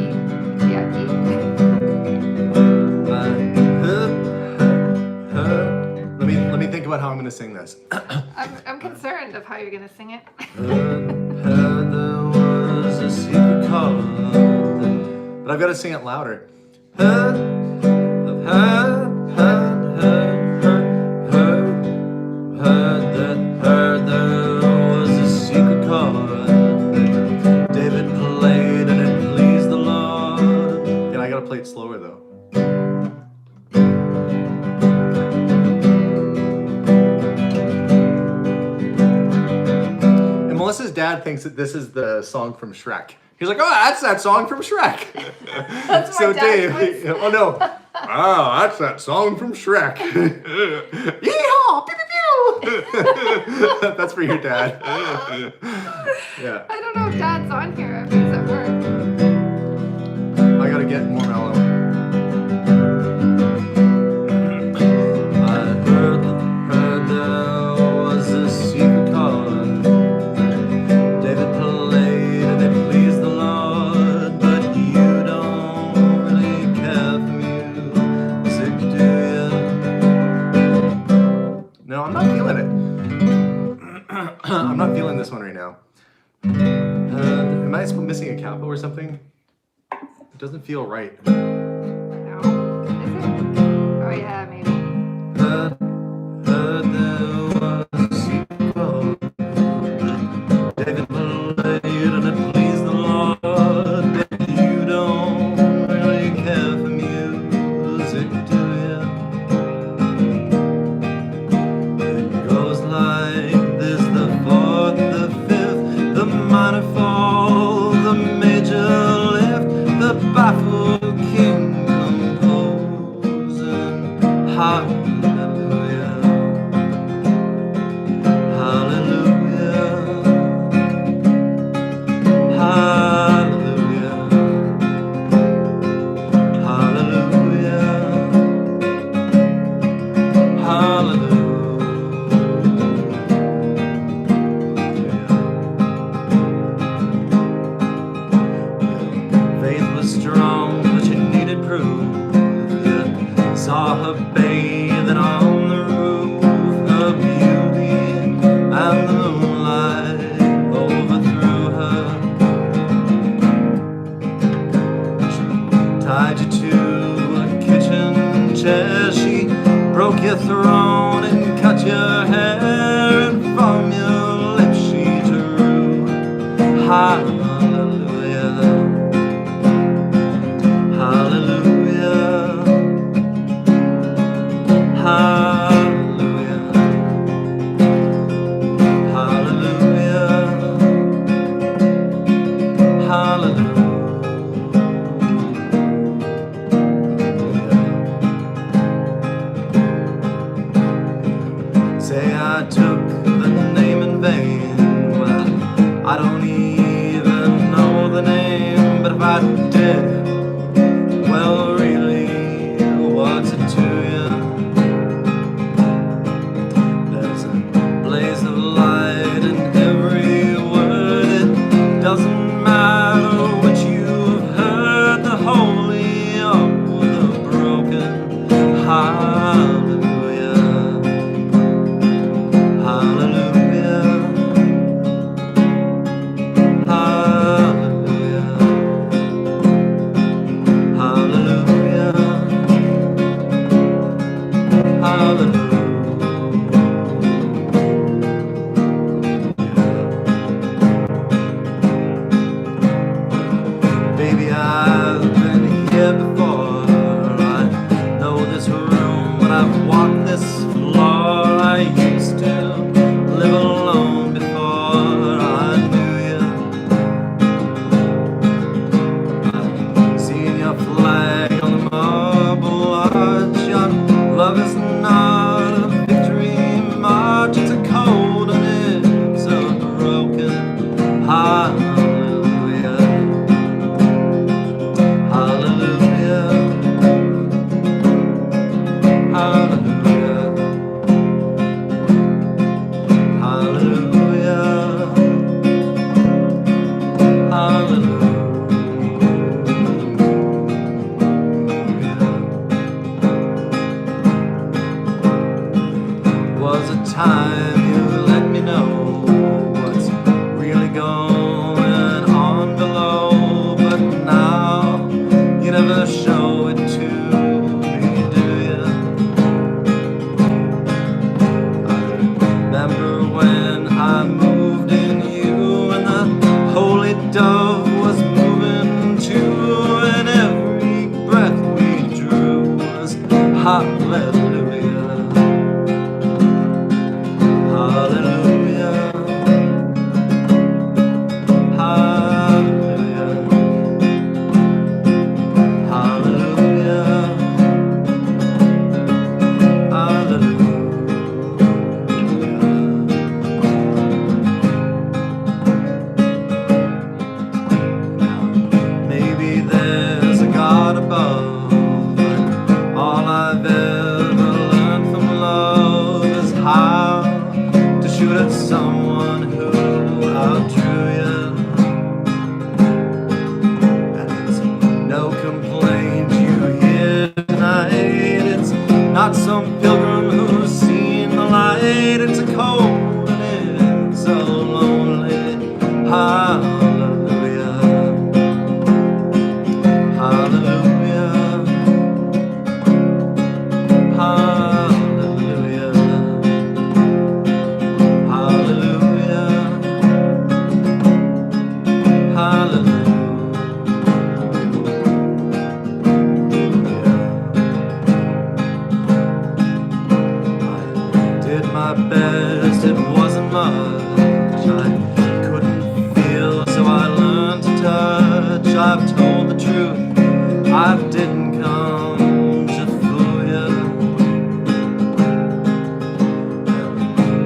Let me think about how I'm gonna sing this. I'm concerned of how you're gonna sing it. Heard there was a secret chord. But I've got to sing it louder. Heard there was a secret chord that David played and it pleased the Lord. And I gotta play it slower though. And Melissa's dad thinks that this is the song from Shrek. He's like, oh, that's that song from Shrek. That's my dad's voice. Oh no. Oh, that's that song from Shrek. Yeehaw! Pew, pew, pew. That's for your dad. Yeah. I don't know if Dad's on here, if he's at work. I gotta get more mellow. I heard there was a secret chord that David played and it pleased the Lord, but you don't really care for music, do you? No, I'm not feeling it. I'm not feeling this one right now. Am I missing a capo or something? It doesn't feel right. No. Is it? Oh, yeah, maybe. Heard there was a secret chord that David played and it pleased the Lord, but you don't really care for music, do you? It goes like this: the fourth, the fifth, the minor fall, the major lift, the baffled king composing. Hallelujah, hallelujah, hallelujah, hallelujah, hallelujah. Faith was strong, but she needed proof. You saw her bathe Hallelujah. Hallelujah. Hallelujah. Hallelujah. Hallelujah. Say I took the name in vain. Well, I don't even know the name, but if I did, well, really, what's it to you? There's a blaze of light in every word. It doesn't matter which you've heard, the holy or the broken. Hallelujah. Hallelujah. Hallelujah. Hallelujah. Hallelujah. Baby, I've been here before. I know this room, but I've walked this floor. I used to live alone before I knew you. I've seen your flag on the marble arch. Your love is not a victory march. It's a code and it's a broken hallelujah. Hallelujah. Hallelujah. Hallelujah. Hallelujah. Was a time you let me know what's really going on below, but now you never show it to me, do you? I remember when I moved in you, and the holy dove was moving too, and every breath we drew was hallelujah. Hallelujah. Hallelujah. Hallelujah. Maybe there's a God above, but all I've ever learned from love is how to shoot at someone who outdrew you. And it's no complaint you hear tonight. It's not some pilgrim who's seen the light. It's a cold and it's so lonely. Hallelujah. Hallelujah. Hallelujah. Hallelujah. Hallelujah. I did my best, it wasn't much. I couldn't feel, so I learned to touch. I've told the truth, I didn't come to fool you.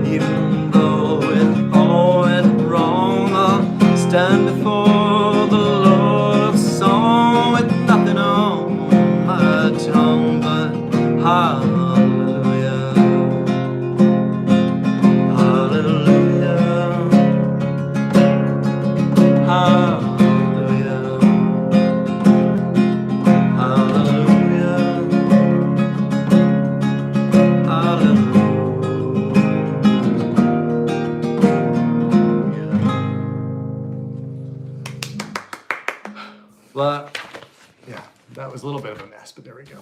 Even though it all went wrong, I'll stand before the Lord of song with nothing on my tongue but hallelujah. Hallelujah. Hallelujah. Hallelujah. But Yeah, that was a little bit of a mess, but there we go.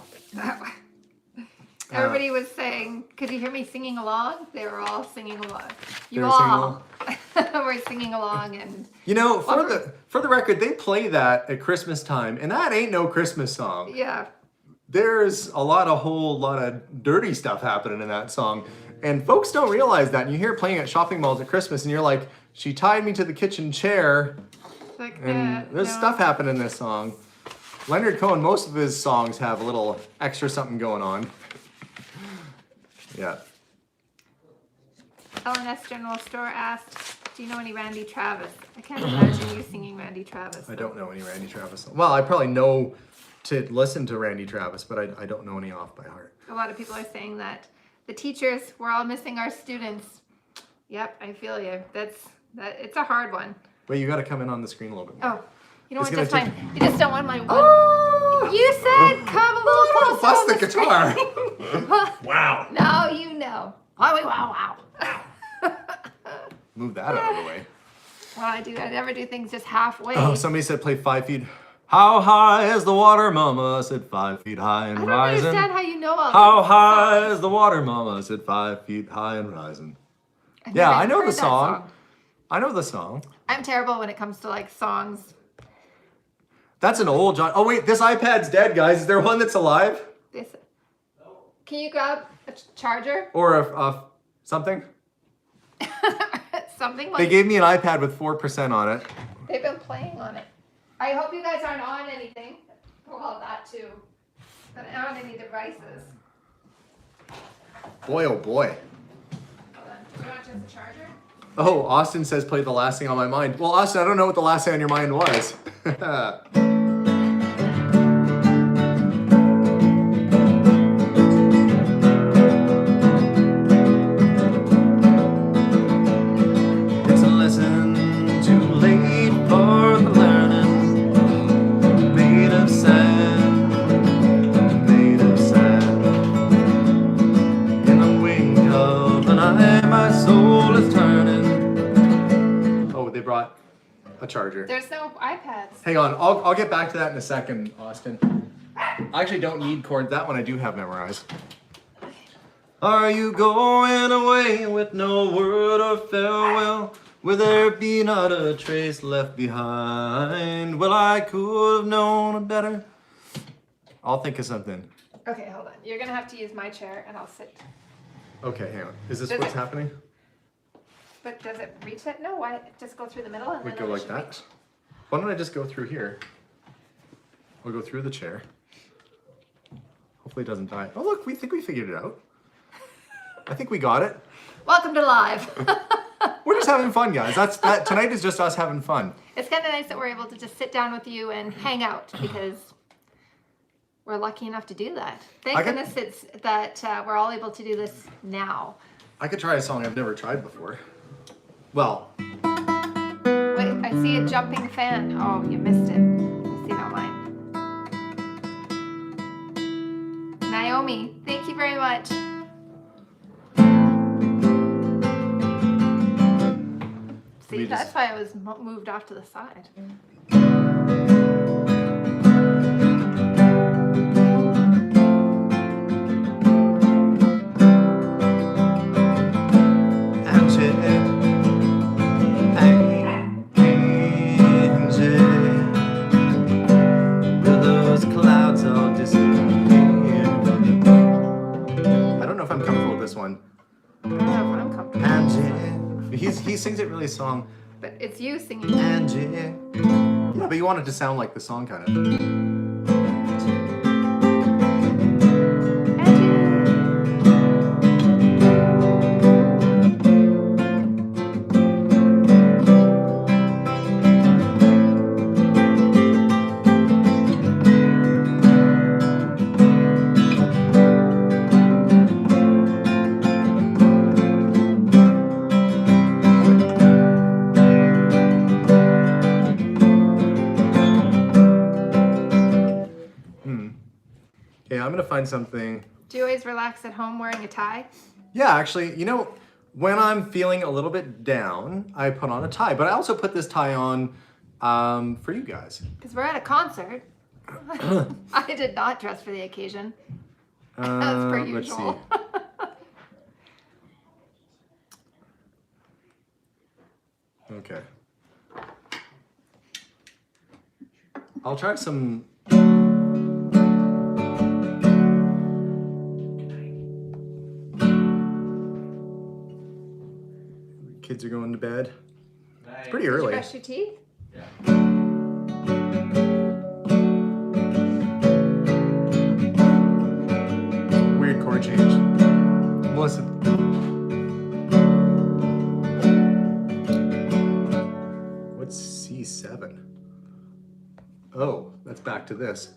Everybody was saying, could you hear me singing along? They were all singing along. They You were singing all. along? We're singing along and You know, for the record, they play that at Christmas time, and that ain't no Christmas song. yeah. There's a whole lot of dirty stuff happening in that song, and folks don't realize that. And you hear it playing at shopping malls at Christmas, and you're like, she tied me to the kitchen chair, Like, and there's no. stuff happening in this song. Leonard Cohen, most of his songs have a little extra something going on. Yeah. L&S General Store asked, do you know any Randy Travis? I can't imagine you singing Randy Travis. I don't know any Randy Travis. Well, I probably know to listen to Randy Travis, but I don't know any off by heart. A lot of people are saying that the teachers, we're all missing our students. Yep, I feel you. It's a hard one. Wait, you got to come in on the screen a little bit more. Oh, you know It's what? gonna Just take- fine. You just don't want my one. Oh! You said come a little closer. Bust on the guitar. screen. Wow. No, you know. Wow. Move that out of the way. Well, I never do things just halfway. Oh, somebody said play 5 feet. How high is the water, mama? I said 5 feet high and I don't rising. understand how you know all How these high songs. is the water, mama? I said 5 feet high and rising. I've Yeah, never I know heard the that song. I know the song. I'm terrible when it comes to like songs. That's an old John. Oh wait, this iPad's dead, guys. Is there one that's alive? This. Can you grab a charger? Or a something? Something like They gave me an iPad with 4% on it. they've been playing on it. I hope you guys aren't on anything. Well, that too. But on any devices. Boy, oh boy. Hold on. Do you want just the charger? Oh, Austin says play the last thing on my mind. Well, Austin, I don't know what the last thing on your mind was. It's a lesson too late for the learning. Made of sand, made of sand. In the wink of an eye, my soul is turning. Oh, they brought a charger. There's no iPads. Hang on, I'll get back to that in a second, Austin. I actually don't need chords. That one I do have memorized. Are you going away with no word or farewell? Will there be not a trace left behind? Well, I could have known better. I'll think of something. Okay, hold on. You're gonna have to use my chair and I'll sit. Okay, hang on. Is this Does what's it- happening? But does it reach it? No, why? Just go through the middle and We then go it like should that? reach. Why don't I just go through here? We'll go through the chair. Hopefully it doesn't die. Oh look, we think we figured it out. I think we got it. Welcome to live. We're just having fun, guys. That tonight is just us having fun. It's kind of nice that we're able to just sit down with you and hang out because we're lucky enough to do that. Thank I could- goodness it's that we're all able to do this now. I could try a song I've never tried before. Well, Wait, I see a jumping fan. Oh, you missed it. I see that line. Naomi, thank you very much. See, We that's just- why I was moved off to the side. will those clouds all disappear? I don't know if I'm comfortable with this one. I don't know if I'm comfortable. Angie, he sings it really song. But it's you singing. Angie, yeah, but you want it to sound like the song kind of. Okay, I'm gonna find something. Do you always relax at home wearing a tie? Yeah, actually, you know, when I'm feeling a little bit down, I put on a tie. But I also put this tie on for you guys. Because we're at a concert. I did not dress for the occasion. As per Let's see. usual. Okay. I'll try some. Kids are going to bed. It's pretty Did you early. brush your teeth? Weird chord change. Melissa. What's C7? Oh, that's back to this.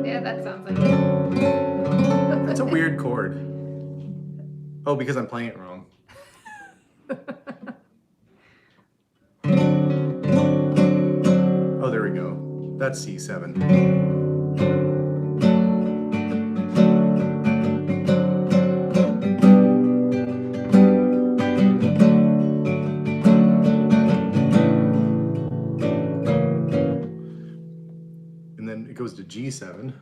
Yeah, that sounds like it. That's a weird chord. Oh, because I'm playing it wrong. Oh, there we go. That's C7. And then it goes to G7.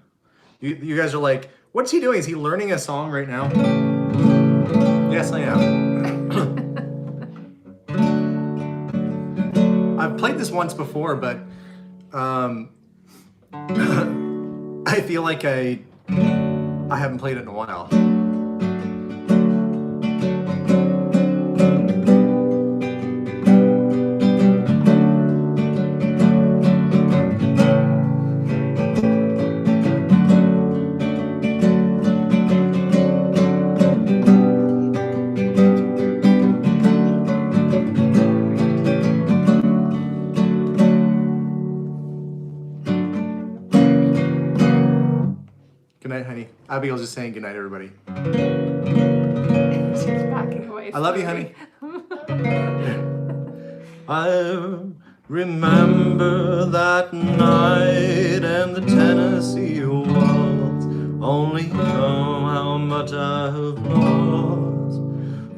You guys are like, what's he doing? Is he learning a song right now? Yes, I am. I've played this once before, but I feel like I haven't played it in a while. Good night, honey. Abigail's just saying good night, everybody. She's backing away. I love you, honey. I remember that night and the Tennessee waltz. Only know how much I have lost.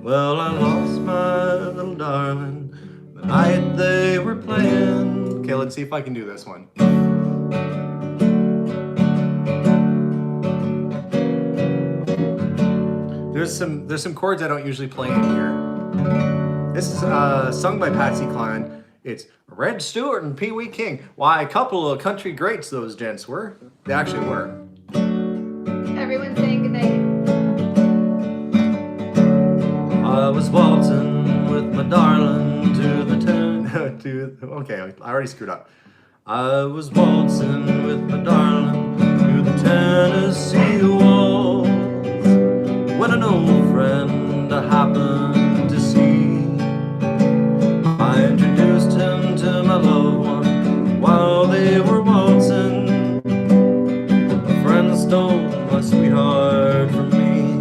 Well, I lost my little darling the night they were playing. Okay, let's see if I can do this one. There's some chords I don't usually play in here. This is sung by Patsy Cline. It's Red Stewart and Pee Wee King. Why, a couple of country greats those gents were. They actually were. Everyone's saying goodnight. I was waltzing with my darling to the Okay, I already screwed up. I was waltzing with my darling to the Tennessee waltz when an old friend I happened to see. I introduced him to my loved one while they were waltzing. A friend stole my sweetheart from me.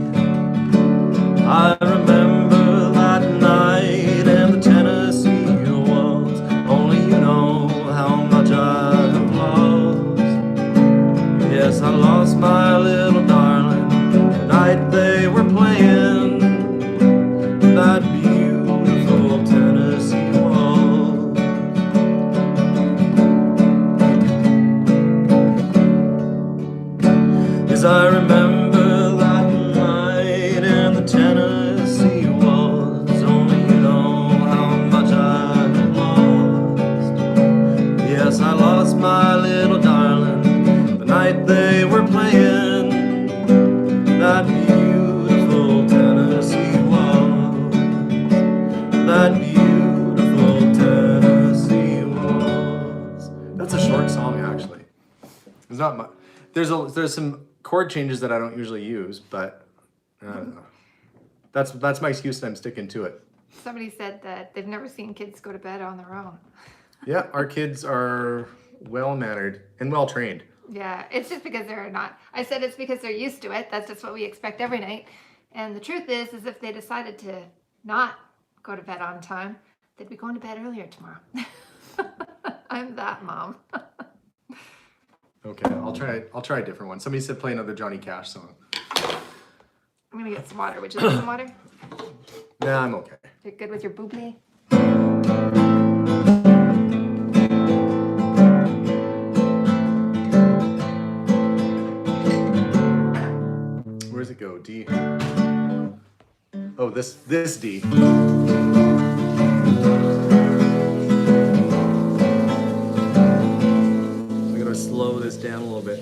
I remember that night and the Tennessee waltz. Only you know how much I have lost. Yes, I lost my little darling the night they were playing that beautiful Tennessee waltz. Yes, I remember that night and the Tennessee waltz. Only you know how much I have lost. Yes, I lost my little darling the night they were playing that beautiful Tennessee waltz. That beautiful Tennessee waltz. That's a short song, actually. There's not much. There's some chord changes that I don't usually use, but that's my excuse, and I'm sticking to it. Somebody said that they've never seen kids go to bed on their own. Yeah, our kids are well mannered and well trained. Yeah, it's just because they're not. I said it's because they're used to it. That's just what we expect every night. And the truth is if they decided to not go to bed on time, they'd be going to bed earlier tomorrow. I'm that mom. Okay, I'll try a different one. Somebody said play another Johnny Cash song. I'm gonna get some water. Would you like some water? Nah, I'm okay. You're good with your bubbly? Where's it go? D. Oh, this D. I'm gonna slow this down a little bit.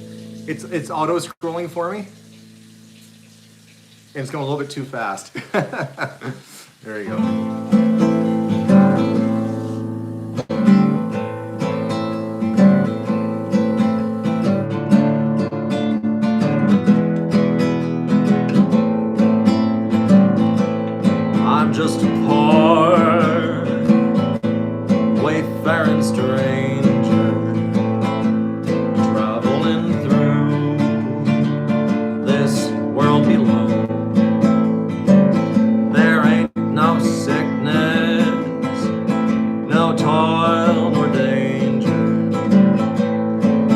It's auto scrolling for me, and it's going a little bit too fast. There we go. I'm just a poor, wayfaring stranger, traveling through this world below. There ain't no sickness, no toil nor danger,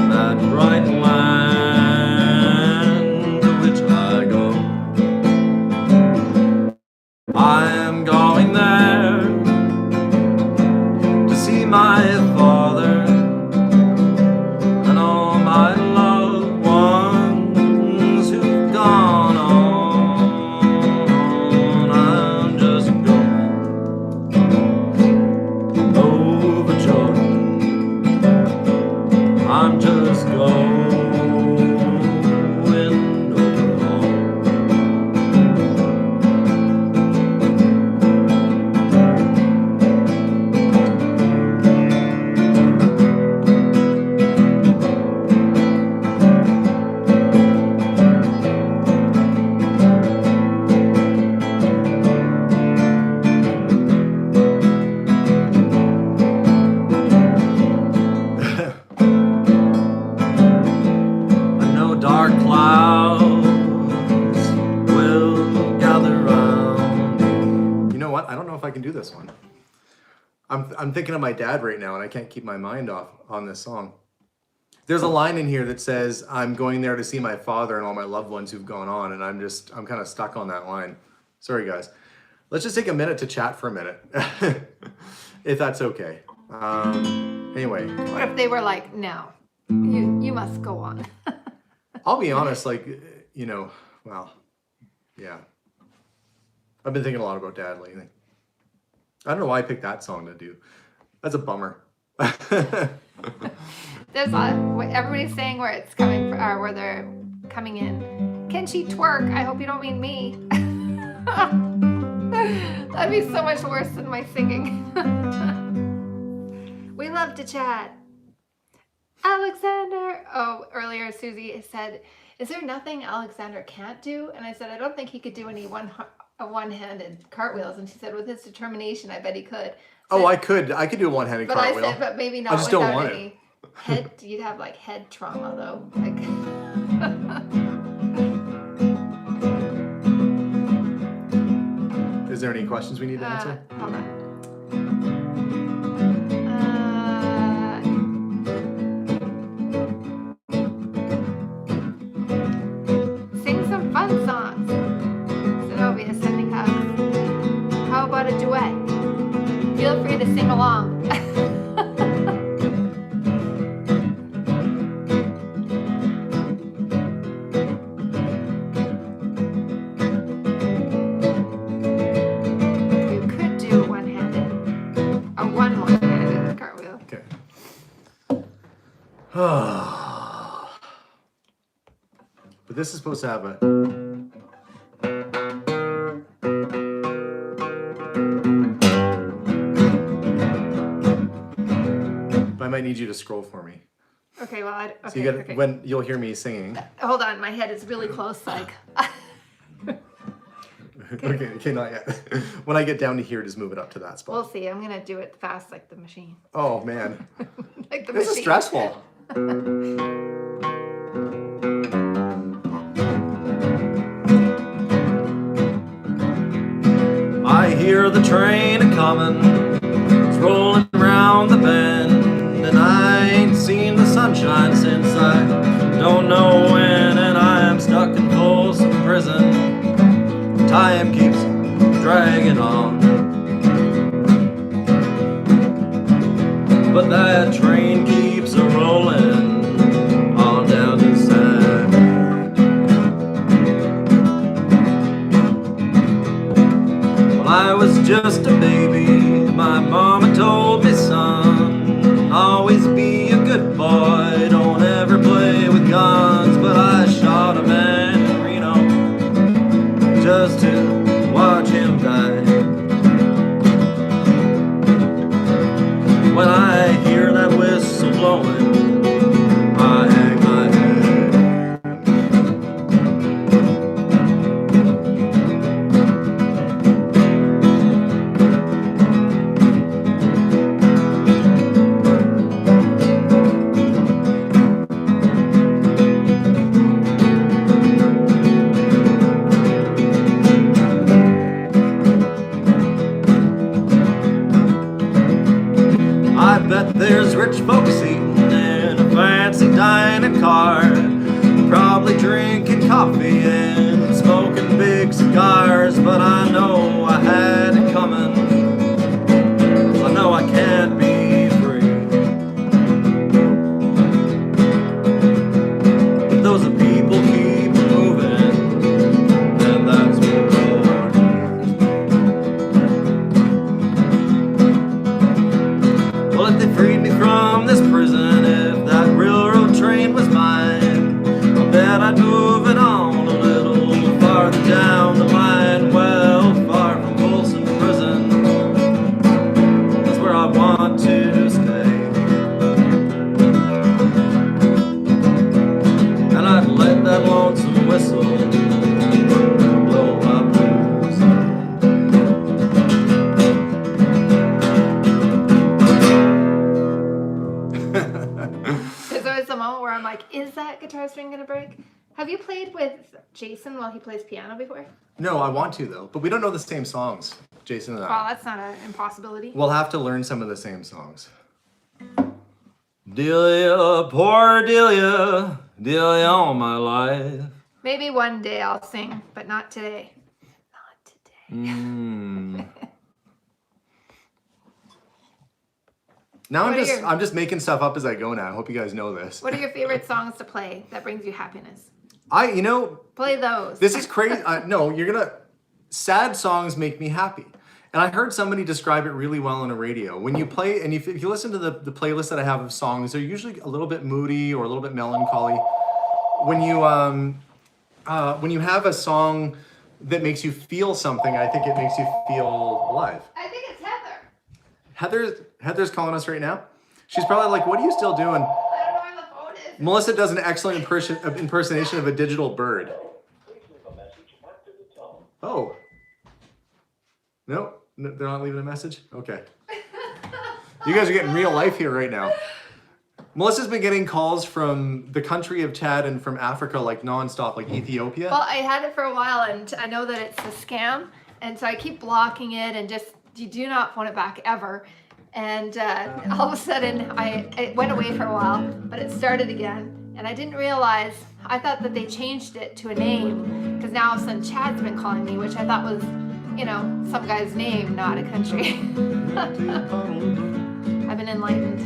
that bright land to which I go. I am going there to see my father and all my loved ones who've gone on. I'm just going overjoyed. I'm just going overjoyed. I know dark clouds will gather round. You know what? I don't know if I can do this one. I'm thinking of my dad right now, and I can't keep my mind off on this song. There's a line in here that says, "I'm going there to see my father and all my loved ones who've gone on," and I'm kind of stuck on that line. Sorry, guys. Let's just take a minute to chat for a minute, if that's okay. Anyway, What if they were like, no, you must go on. I'll be honest, like, well, yeah. I've been thinking a lot about Dad lately. I don't know why I picked that song to do. That's a bummer. There's everybody's saying where it's coming from, or where they're coming in. Can she twerk? I hope you don't mean me. That'd be so much worse than my singing. We love to chat. Alexander. Oh, earlier Susie said, "Is there nothing Alexander can't do?" And I said, "I don't think he could do any one-handed cartwheels." And she said, "With his determination, I bet he could." Oh, I could do a one-handed But cartwheel. I said, but maybe not I just don't without want it. any head. You'd have like head trauma though. Like, Is there any questions we need to answer? hold on. Sing some fun songs. Zenobia sending hugs. How about a duet? Feel free to sing along. You could do one-handed, a one-handed cartwheel. Okay. But this is supposed to have a... But I might need you to scroll for me. Okay, well, okay, So you got okay. when you'll hear me singing. Hold on, my head is really close, like. Okay, not yet. When I get down to here, just move it up to that spot. We'll see. I'm gonna do it fast, like the machine. Oh man, Like the this is machine. stressful. I hear the train a-comin', it's rolling round the bend, and I ain't seen the sunshine since I don't know when, and I am stuck in Folsom Prison. Time keeps dragging on, but that train keeps a-rolling on down to San. 'Cause There's rich folks eating in a fancy dining car, probably drinking coffee and smoking big cigars. But I know I had it coming, I know I can't be free. But those people keep moving, and that's what God is. Well, if they freed me from this prison, if that railroad train was mine, I bet I'd move it on a little farther down the line. Well, far from Folsom Prison, that's where I want to stay. And I'd let that lonesome whistle blow my blues. There's always a moment where I'm like, is that guitar string gonna break? Have you played with Jason while he plays piano before? No, I want to though, but we don't know the same songs, Jason and I. Well, that's not an impossibility. We'll have to learn some of the same songs. Delia, poor Delia, Delia all my life. Maybe one day I'll sing, but not today. Not today. Now What are your- I'm just making stuff up as I go now. I hope you guys know this. What are your favorite songs to play that brings you happiness? You know, Play those. this is crazy. No, sad songs make me happy. And I heard somebody describe it really well on a radio. When you play, and if you listen to the playlist that I have of songs, they're usually a little bit moody or a little bit melancholy. When you have a song that makes you feel something, I think it makes you feel alive. I think it's Heather. Heather's calling us right now. She's probably like, what are you still doing? I don't know where the phone is. Melissa does an excellent impersonation of a digital bird. Oh. No, they're not leaving a message? Okay. You guys are getting real life here right now. Melissa's been getting calls from the country of Chad and from Africa like nonstop, like Ethiopia. Well, I had it for a while and I know that it's a scam. And so I keep blocking it and just, you do not phone it back ever. And all of a sudden, it went away for a while, but it started again. And I didn't realize, I thought that they changed it to a name, because now all of a sudden Chad's been calling me, which I thought was, you know, some guy's name, not a country. I've been enlightened.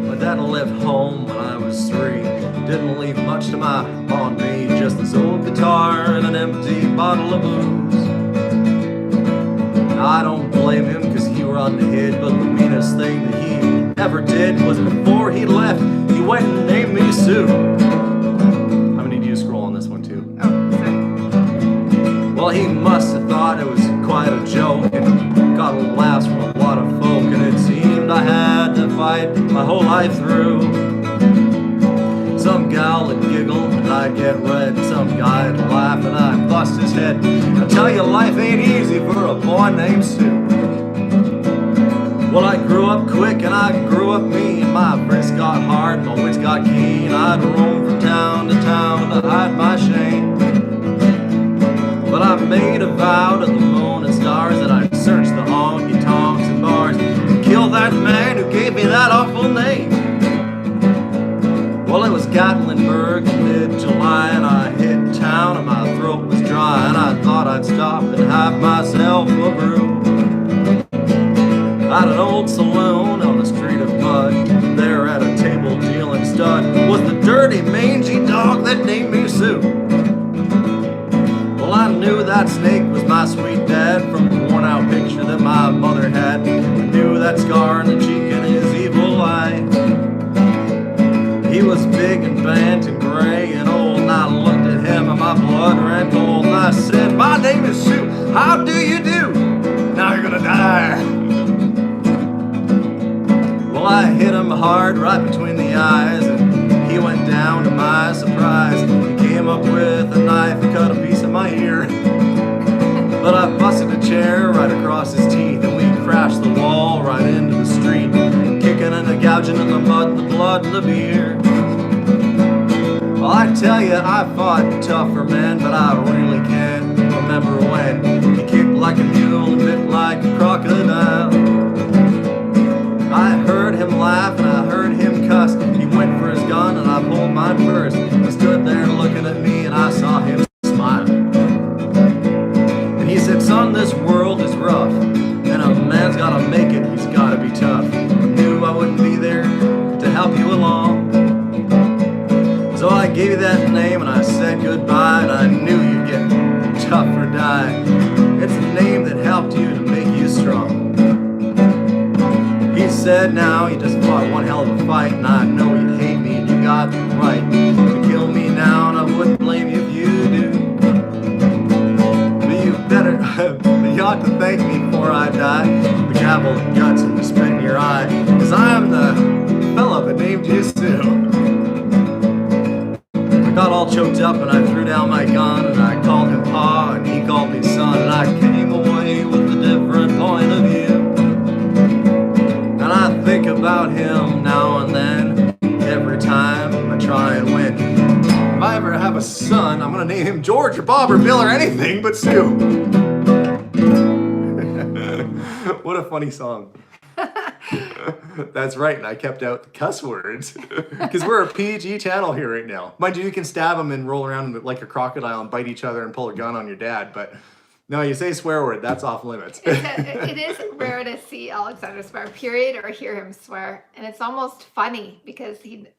My dad left home when I was 3. Didn't leave much to my on me, just this old guitar and an empty bottle of booze. I don't blame him, cause he run the head, but the meanest thing that he ever did was before he left, he went and named me Sue. I'm gonna need you to scroll on this one too. Oh, sorry. Well, he must have thought it was quite a joke and got laughs from a lot of folk, and it seemed I had to fight my whole life through. Some gal would giggle and I'd get red, some guy'd laugh and I'd bust his head. I tell you, life ain't easy for a boy named Sue. Well, I grew up quick and I grew up mean. My wrists got hard, my wits got keen. I'd roam from town to town to hide my shame. But I made a vow to the moon and stars that I'd search the honky-tonks and bars and kill that man who gave me that awful name. Well, it was Gatlinburg in mid-July and I hit town and my throat was dry and I thought I'd stop and have myself a brew. At an old saloon on the street of Bud, there at a table dealing stud was the dirty, mangy dog that named me Sue. Well, I knew that snake was my sweet dad from the worn-out picture that my mother had. I knew that scar on the cheek and his evil eye. He was big and bent and gray and old, and I looked at him and my blood ran cold. And I said, my name is Sue, how do you do? Now you're gonna die. Well, I hit him hard right between the eyes, and he went down to my surprise. He came up with a knife and cut a piece of my ear. But I busted a chair right across his teeth, and we crashed the wall right into the street, kicking and gouging in the mud, the blood, and the beer. Well, I tell you, I fought tougher men, but I really can't remember when. He kicked like a mule and bit like a crocodile. I heard him laugh help you along. So I gave you that name and I said goodbye, and I knew you'd get tough or die. It's a name that helped you to make you strong. He said now you just fought one hell of a fight, and I know you'd hate me and you got the right to kill me now, and I wouldn't blame you if you do. But you better, you ought to thank me before I die. The gavel of guts and the spit in your eye, 'cause I'm the fella that named you Sue. I got all choked up and I threw down my gun, and I called him Pa and he called me son, and I came away with a different point of view. And I think about him now and then, every time I try and win. If I ever have a son, I'm gonna name him George or Bob or Bill or anything but Sue. What a funny song. That's right, and I kept out the cuss words because we're a PG channel here right now. Mind you, you can stab them and roll around like a crocodile and bite each other and pull a gun on your dad, but no, you say swear word, that's off limits. It is rare to see Alexander swear, period, or hear him swear, and it's almost funny because it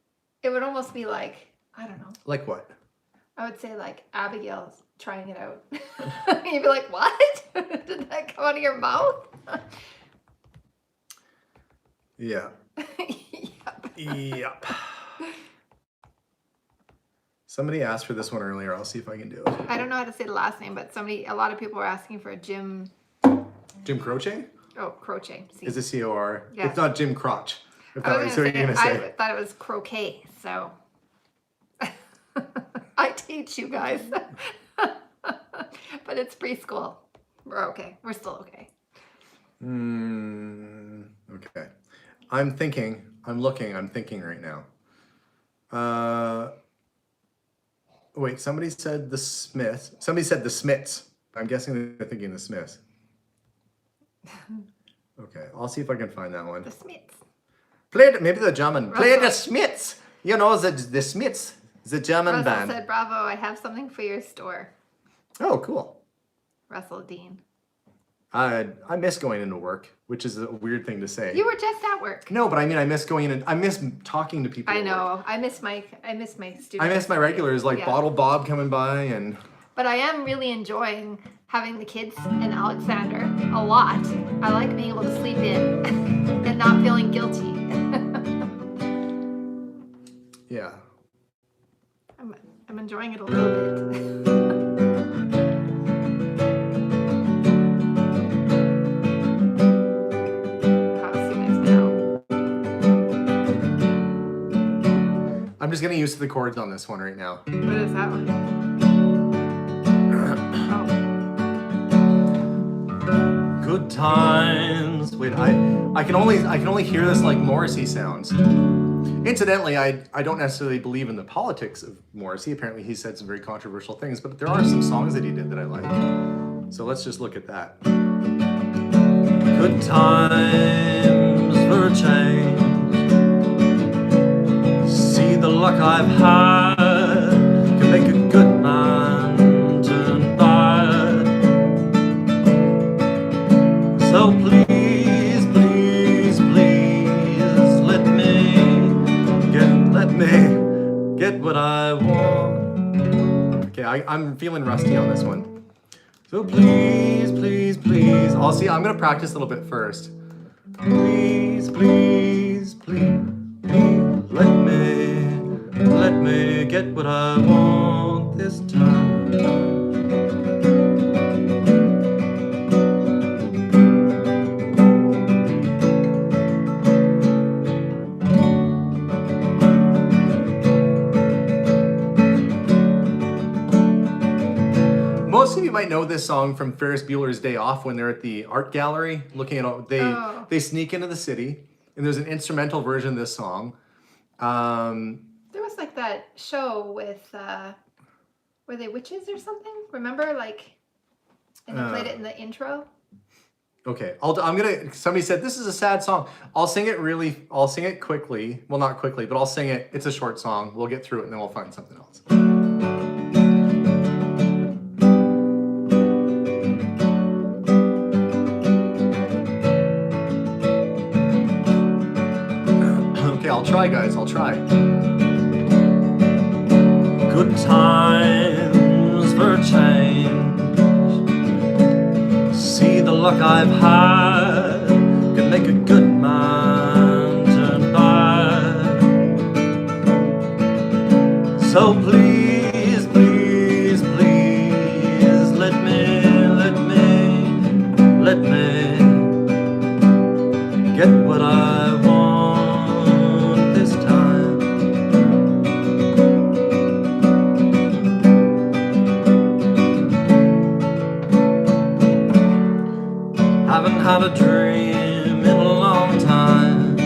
would almost be like, I don't know. Like what? I would say like Abigail's trying it out. You'd be like, what? Did that come out of your mouth? Yeah. Yep. Yep. Somebody asked for this one earlier. I'll see if I can do it. I don't know how to say the last name, but a lot of people were asking for Jim Croce? Croce. See? Is it C-O-R? Yeah. It's not Jim Crotch. If I that was is gonna what you're going to say, say. I thought it was croquet, so I teach you guys. But it's preschool. We're okay. We're still okay. Okay. I'm thinking right now. Wait, somebody said the Smiths. Somebody said the Smiths. I'm guessing they're thinking the Smiths. Okay, I'll see if I can find that one. The Smiths. Maybe the German. Play the Smiths. You know, the Smiths, the German Russell band. said, bravo, I have something for your store. Oh, cool. Russell Dean. I miss going into work, which is a weird thing to say. You were just at work. No, but I mean, I miss going in. I miss talking to people. I at work. know. I miss my students. I miss my regulars like Yeah. Bottle Bob coming by and. But I am really enjoying having the kids and Alexander a lot. I like being able to sleep in and not feeling guilty. Yeah. I'm enjoying it a little bit. I'm just getting used to the chords on this one right now. What is that one? Oh. Good times. Wait, I can only hear this like Morrissey sounds. Incidentally, I don't necessarily believe in the politics of Morrissey. Apparently, he said some very controversial things, but there are some songs that he did that I like. So let's just look at that. Good times for a change. See the luck I've had can make a good man turn bad. So please, please, please let me get what I want. Okay, I'm feeling rusty on this one. So please, please, please. I'll see. I'm gonna practice a little bit first. Please, please, please, please let me get what I want this time. Most of you might know this song from Ferris Bueller's Day Off when they're at the art gallery looking at they sneak into the city and there's an instrumental version of this song. There was like that show with were they witches or something? Remember, like, and they played it in the intro. Okay, somebody said this is a sad song. I'll sing it quickly. Well, not quickly, but I'll sing it. It's a short song. We'll get through it and then we'll find something else. I'll try, guys. I'll try. Good times for a change. See the luck I've had can make a good man turn bad. So please, please, please, let me get what I want this time. Haven't had a dream in a long time.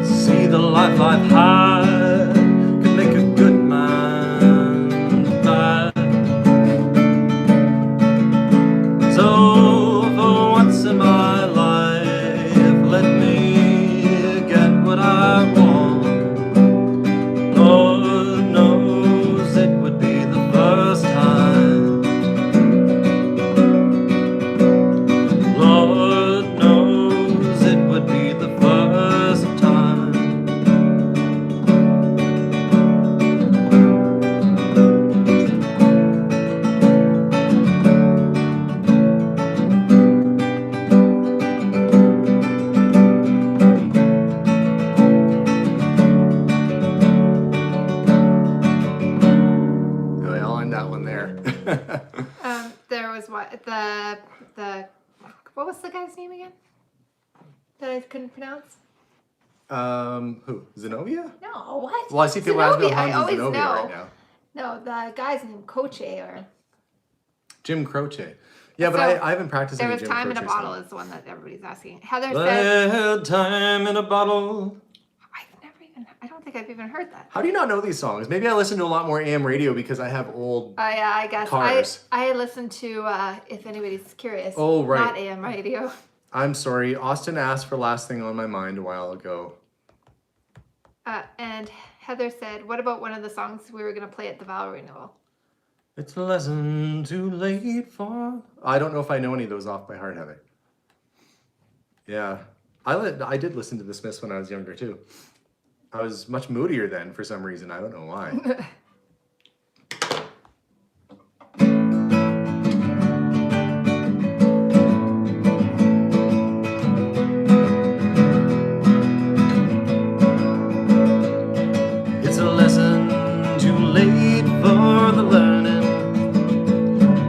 See the life I've had can make a good man bad. So for once in my life, let me get what I want. Lord knows it would be the first time. Lord knows it would be the first time. Anyway, I'll end that one there. There was what was the guy's name again? That I couldn't pronounce? Who? Zenobia? No, what? Well, I see people asking Zenobia, I Hans and always Zenobia know. right now. No, the guy's name Coche or Jim Croce. Yeah, but So, I haven't practiced there any was Jim time in a Croce bottle songs. is the one that everybody's asking. Heather said Had time in a bottle. I don't think I've even heard that. How do you not know these songs? Maybe I listen to a lot more AM radio because I have old. Yeah, I guess Cars. I listened to if anybody's curious. Oh, right. Not AM radio. I'm sorry. Austin asked for Last Thing on My Mind a while ago. And Heather said, "What about one of the songs we were going to play at the vow renewal?" It's a lesson too late for. I don't know if I know any of those off by heart, Heather. Yeah. I did listen to the Smiths when I was younger, too. I was much moodier then for some reason. I don't know why. It's a lesson too late for the learning.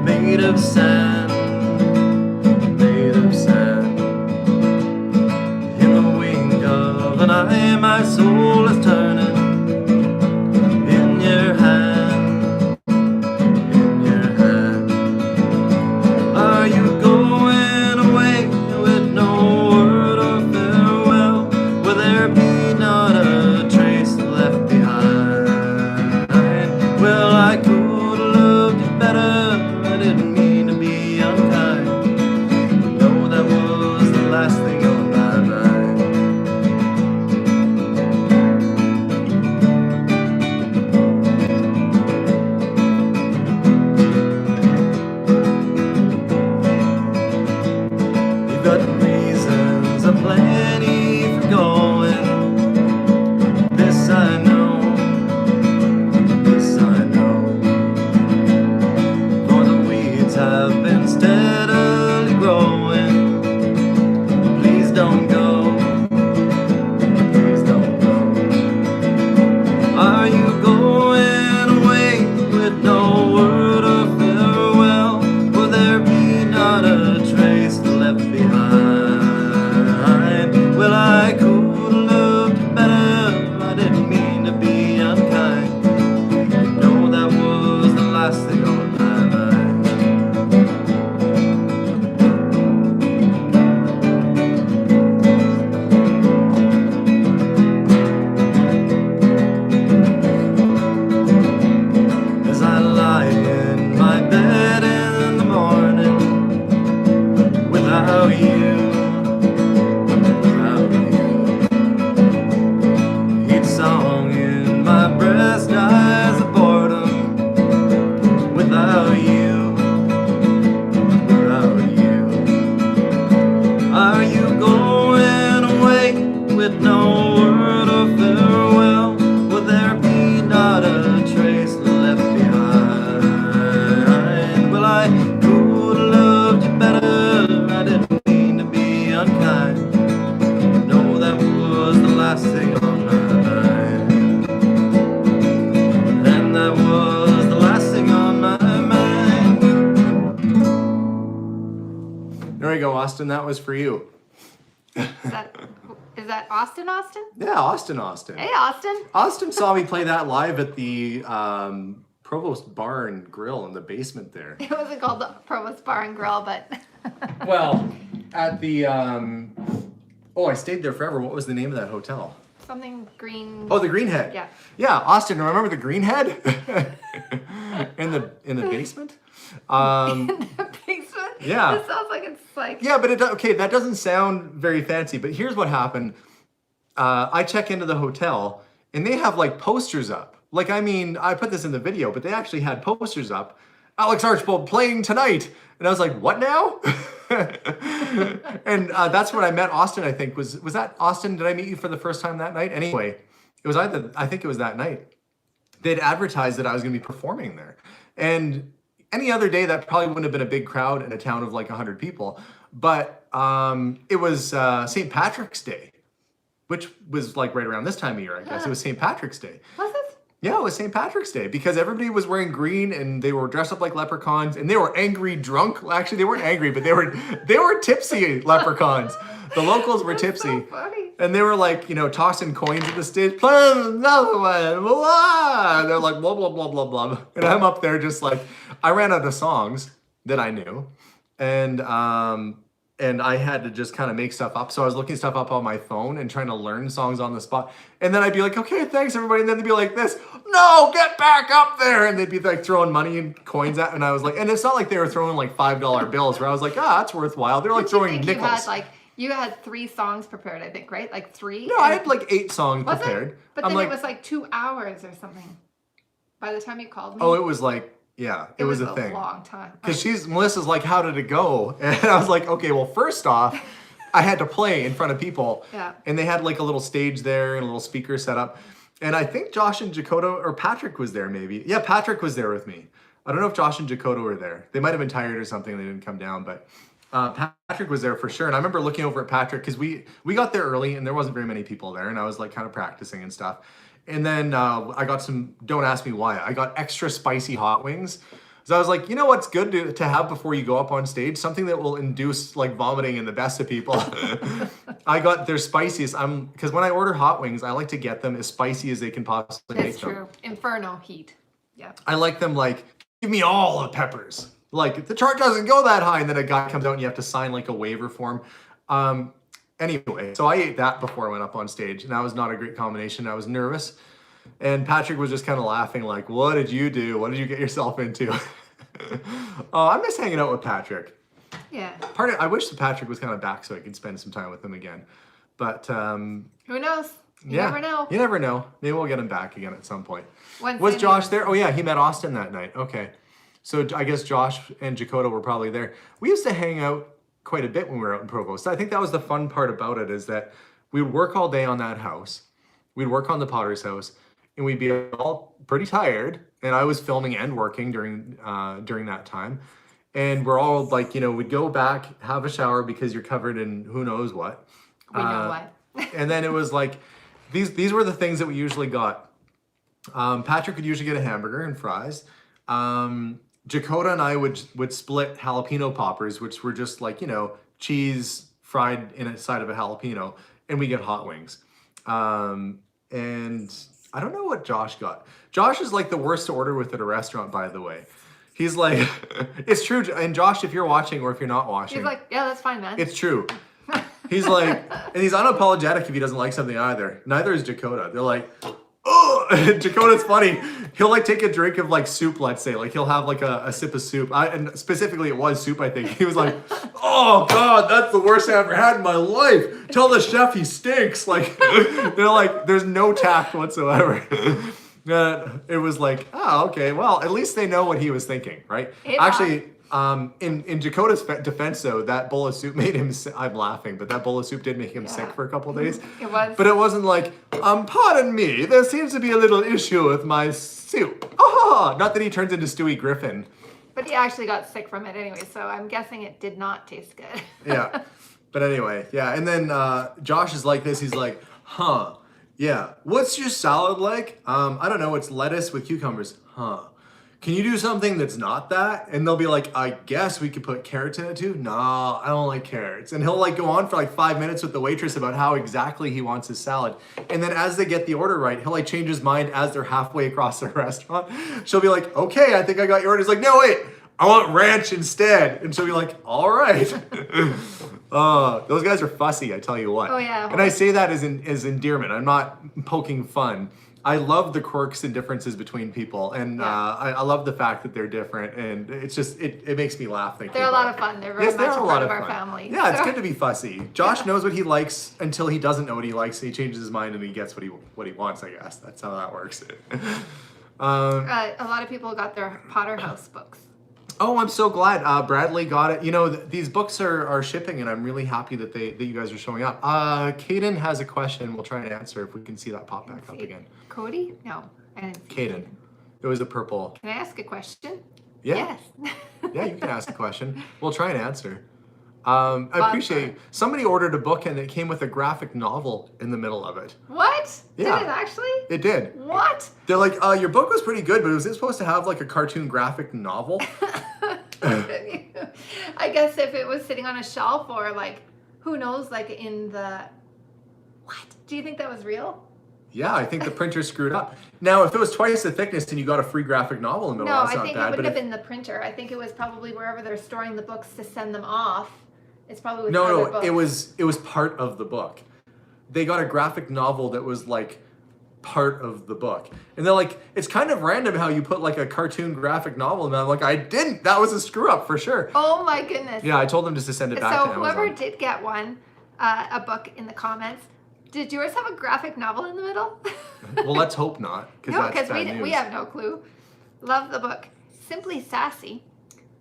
Made of sand, made of sand. In the wink of an eye, my soul is turning. In your hand, in your hand. Are you going away with no word of farewell? Will there be not a trace left behind? Well, I could have loved you better. I didn't mean to be unkind. No, that was the last thing on my mind. You've got reasons aplenty for going. This I know, this I know. For the weeds have been steadily growing. Please don't go, please don't go. Are you going away with no word of farewell? Will there be not a trace left behind? Austin, that was for you. Is that Austin? Yeah, Austin. Hey, Austin. Austin saw me play that live at the Provost Bar and Grill in the basement there. It wasn't called the Provost Bar and Grill, but Well, at the I stayed there forever. What was the name of that hotel? something green. Oh, the Greenhead. Yeah. Yeah, Austin. Remember the Greenhead in the basement? In the basement. Yeah. It sounds like it's like. Yeah, but okay, that doesn't sound very fancy. But here's what happened. I check into the hotel and they have like posters up. Like, I mean, I put this in the video, but they actually had posters up. Alex Archibald playing tonight. And I was like, what now? And that's when I met Austin, I think. Was that Austin? Did I meet you for the first time that night? Anyway, it was I think it was that night. They'd advertised that I was going to be performing there. And any other day, that probably wouldn't have been a big crowd in a town of like 100 people. But it was St. Patrick's Day, which was like right around this time of year, I guess. It was St. Patrick's Day. Was it? Yeah, it was St. Patrick's Day because everybody was wearing green and they were dressed up like leprechauns and they were angry drunk. Actually, they weren't angry, but they were tipsy leprechauns. The locals were tipsy. So funny. And they were like, tossing coins at the stage. Play another one. Blah. And they're like, blah, blah, blah, blah, blah. And I'm up there just like, I ran out of songs that I knew. And I had to just kind of make stuff up. So I was looking stuff up on my phone and trying to learn songs on the spot. And then I'd be like, okay, thanks everybody. And then they'd be like this, no, get back up there. And they'd be like throwing money and coins at. And I was like, and it's not like they were throwing like $5 bills where I was like, that's worthwhile. They're like throwing nickels. You had 3 songs prepared, I think, right? Like 3? No, I had like 8 songs was prepared. It? But then it was like 2 hours or something. By the time you called me. Oh, it was like, yeah, it was a thing. Long time. Because Melissa's like, how did it go? And I was like, okay, well, first off, I had to play in front of people. Yeah. And they had like a little stage there and a little speaker set up. And I think Josh and Jacoto, or Patrick was there maybe. Yeah, Patrick was there with me. I don't know if Josh and Jacoto were there. They might have been tired or something and they didn't come down, but Patrick was there for sure. And I remember looking over at Patrick because we got there early and there wasn't very many people there. And I was like kind of practicing and stuff. And then I got some, don't ask me why, I got extra spicy hot wings. So I was like, you know what's good to have before you go up on stage? Something that will induce like vomiting in the best of people. I got their spiciest. Because when I order hot wings, I like to get them as spicy as they can possibly make them. That's true. Inferno heat. Yeah. I like them like, give me all the peppers. Like the chart doesn't go that high. And then a guy comes out and you have to sign like a waiver form. Anyway, so I ate that before I went up on stage, and that was not a great combination. I was nervous, and Patrick was just kind of laughing like, what did you do? What did you get yourself into? Oh, I miss hanging out with Patrick. Yeah. I wish that Patrick was kind of back so I could spend some time with him again. But who knows? You yeah, never know. You never know. Maybe we'll get him back again at some point. Wednesday Was Josh night. there? Oh yeah, he met Austin that night. Okay. So I guess Josh and Jacoto were probably there. We used to hang out quite a bit when we were out in Provost. I think that was the fun part about it, is that we would work all day on that house. We'd work on the Potter's house, and we'd be all pretty tired. And I was filming and working during that time. And we're all like, we'd go back, have a shower because you're covered in who knows what. We know what. And then it was like, these were the things that we usually got. Patrick would usually get a hamburger and fries. Jacoda and I would split jalapeno poppers, which were just like, cheese fried in a side of a jalapeno, and we get hot wings. And I don't know what Josh got. Josh is like the worst to order with at a restaurant, by the way. He's like, it's true. And Josh, if you're watching or if you're not watching. He's like, yeah, that's fine, man. It's true. He's like, and he's unapologetic if he doesn't like something either. Neither is Jacoda. They're like, oh, Jacoda's funny. He'll like take a drink of like soup, let's say. Like he'll have like a sip of soup. And specifically it was soup, I think. He was like, oh God, that's the worst I ever had in my life. Tell the chef he stinks. Like, they're like, there's no tact whatsoever. It was like, oh, okay, well, at least they know what he was thinking, right? Actually, in Jacoda's defense, though, that bowl of soup made him sick. I'm laughing, but that bowl of soup did make him sick for a couple of days. It was. But it wasn't like, pardon me, there seems to be a little issue with my soup. Oh, not that he turns into Stewie Griffin. But he actually got sick from it anyway, so I'm guessing it did not taste good. Yeah. But anyway, yeah. And then Josh is like this. He's like, yeah. What's your salad like? I don't know. It's lettuce with cucumbers. can you do something that's not that? And they'll be like, I guess we could put carrots in it too. No, I don't like carrots. And he'll like go on for like 5 minutes with the waitress about how exactly he wants his salad. And then as they get the order right, he'll like change his mind as they're halfway across the restaurant. She'll be like, okay, I think I got your order. He's like, no, wait, I want ranch instead. And she'll be like, all right. Those guys are fussy, I tell you what. Oh, yeah. And I say that as endearment. I'm not poking fun. I love the quirks and differences between people, and I love the fact that they're different, and it's just it makes me laugh thinking. They're a lot of fun. They're very much a part of our fun. family. Yeah, it's so. good to be fussy. Josh knows what he likes until he doesn't know what he likes, and he changes his mind and he gets what he wants. I guess that's how that works. A lot of people got their Potter House books. Oh, I'm so glad Bradley got it. You know, these books are shipping, and I'm really happy that you guys are showing up. Caden has a question. We'll try and answer if we can see that pop back up again. Cody? No, I didn't see Caden. It was a purple. Can I ask a question? Yeah. Yes. Yeah, you can ask a question. We'll try and answer. I appreciate somebody ordered a book and it came with a graphic novel in the middle of it. What? Yeah. Did it actually? It did. What? They're like, your book was pretty good, but was it supposed to have like a cartoon graphic novel? I guess if it was sitting on a shelf or like, who knows, like in the, what? Do you think that was real? Yeah, I think the printer screwed up. Now, if it was twice the thickness and you got a free graphic novel in the middle, No, that's I not think bad. it wouldn't But have been the printer. I think it was probably wherever they're storing the books to send them off. It's probably with other books. it was part of the book. They got a graphic novel that was like part of the book. And they're like, it's kind of random how you put like a cartoon graphic novel, and I'm like, I didn't. That was a screw up for sure. Oh my goodness. Yeah, I told them just to send it back So to whoever Amazon. did get one, a book in the comments, did yours have a graphic novel in the middle? Well, let's hope not, No, that's because bad we news. have no clue. Love the book. Simply Sassy.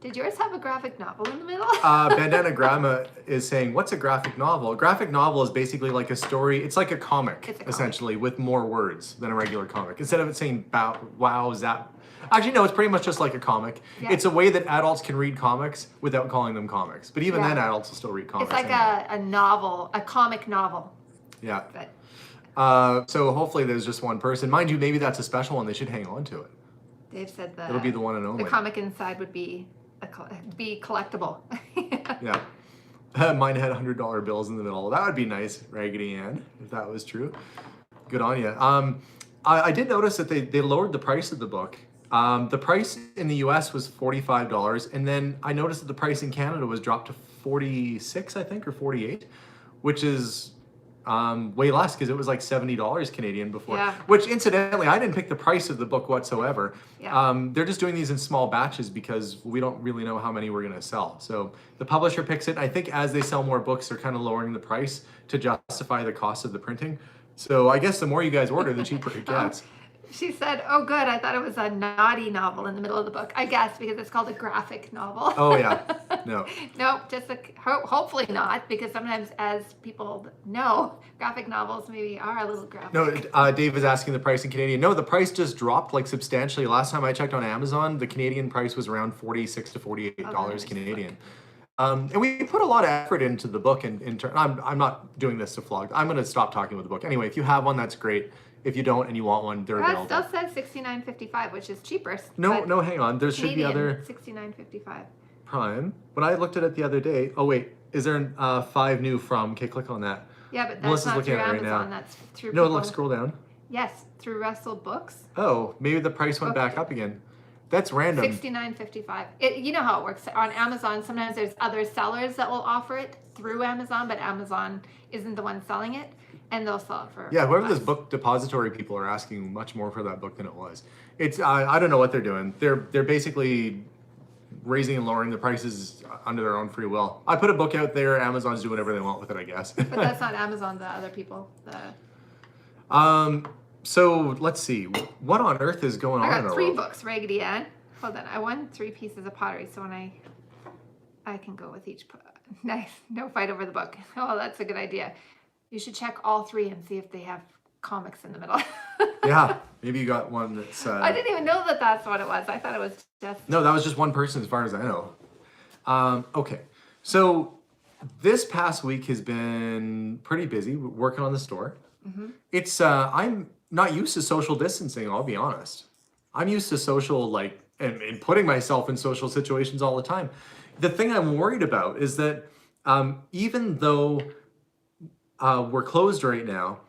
Did yours have a graphic novel in the middle? Bandana Grandma is saying, what's a graphic novel? A graphic novel is basically like a story. It's like a comic, It's a comic. essentially, with more words than a regular comic. Instead of it saying, wow, zap. Actually, no, it's pretty much just like a comic. Yeah. It's a way that adults can read comics without calling them comics. But even Yeah. then, adults will still read comics. It's like anyway. a novel, a comic novel. Yeah. But So hopefully there's just one person. Mind you, maybe that's a special one. They should hang on to it. Dave said It'll be the one and only. the comic inside would be collectible. Yeah. Mine had $100 bills in the middle. That would be nice, Raggedy Ann, if that was true. Good on you. I did notice that they lowered the price of the book. The price in the US was $45, and then I noticed that the price in Canada was dropped to 46, I think, or 48, which is way less because it was like $70 Canadian before. Yeah. Which, incidentally, I didn't pick the price of the book whatsoever. Yeah. They're just doing these in small batches because we don't really know how many we're going to sell. So the publisher picks it. I think as they sell more books, they're kind of lowering the price to justify the cost of the printing. So I guess the more you guys order, the cheaper it gets. She said, oh good, I thought it was a naughty novel in the middle of the book. I guess because it's called a graphic novel. Oh yeah, no. No, just hopefully not, because sometimes, as people know, graphic novels maybe are a little graphic. No, Dave is asking the price in Canadian. No, the price just dropped like substantially. Last time I checked on Amazon, the Canadian price was around $46 to $48 Canadian. And we put a lot of effort into the book. I'm not doing this to flog. I'm going to stop talking with the book. Anyway, if you have one, that's great. If you don't and you want one, they're That available. still says $69.55, which is cheaper. No, hang on. There should be other $69.55. Prime. When I looked at it the other day, oh wait, is there 5 new from? Okay, click on that. Yeah, but that's Melissa's not looking through at it right Amazon. now. That's through No, people. look, scroll down. Yes, through Russell Books. Oh, maybe the price went back up again. That's random. $69.55. You know how it works on Amazon. Sometimes there's other sellers that will offer it through Amazon, but Amazon isn't the one selling it, and they'll sell it for. Yeah, whoever less. this book depository people are asking much more for that book than it was. It's I don't know what they're doing. They're basically raising and lowering the prices under their own free will. I put a book out there. Amazon's doing whatever they want with it, I guess. But that's not Amazon. The other people. So let's see. What on earth is going on I in got our 3 world? books, Raggedy Ann. Hold on, I won 3 pieces of pottery, so when I can go with each. Nice, no fight over the book. Oh, that's a good idea. You should check all 3 and see if they have comics in the middle. Yeah, maybe you got one that's. I didn't even know that that's what it was. I thought it was just. No, that was just one person as far as I know. Okay, so this past week has been pretty busy working on the store. Mm-hmm. It's I'm not used to social distancing, I'll be honest. I'm used to social like and putting myself in social situations all the time. The thing I'm worried about is that even though we're closed right now,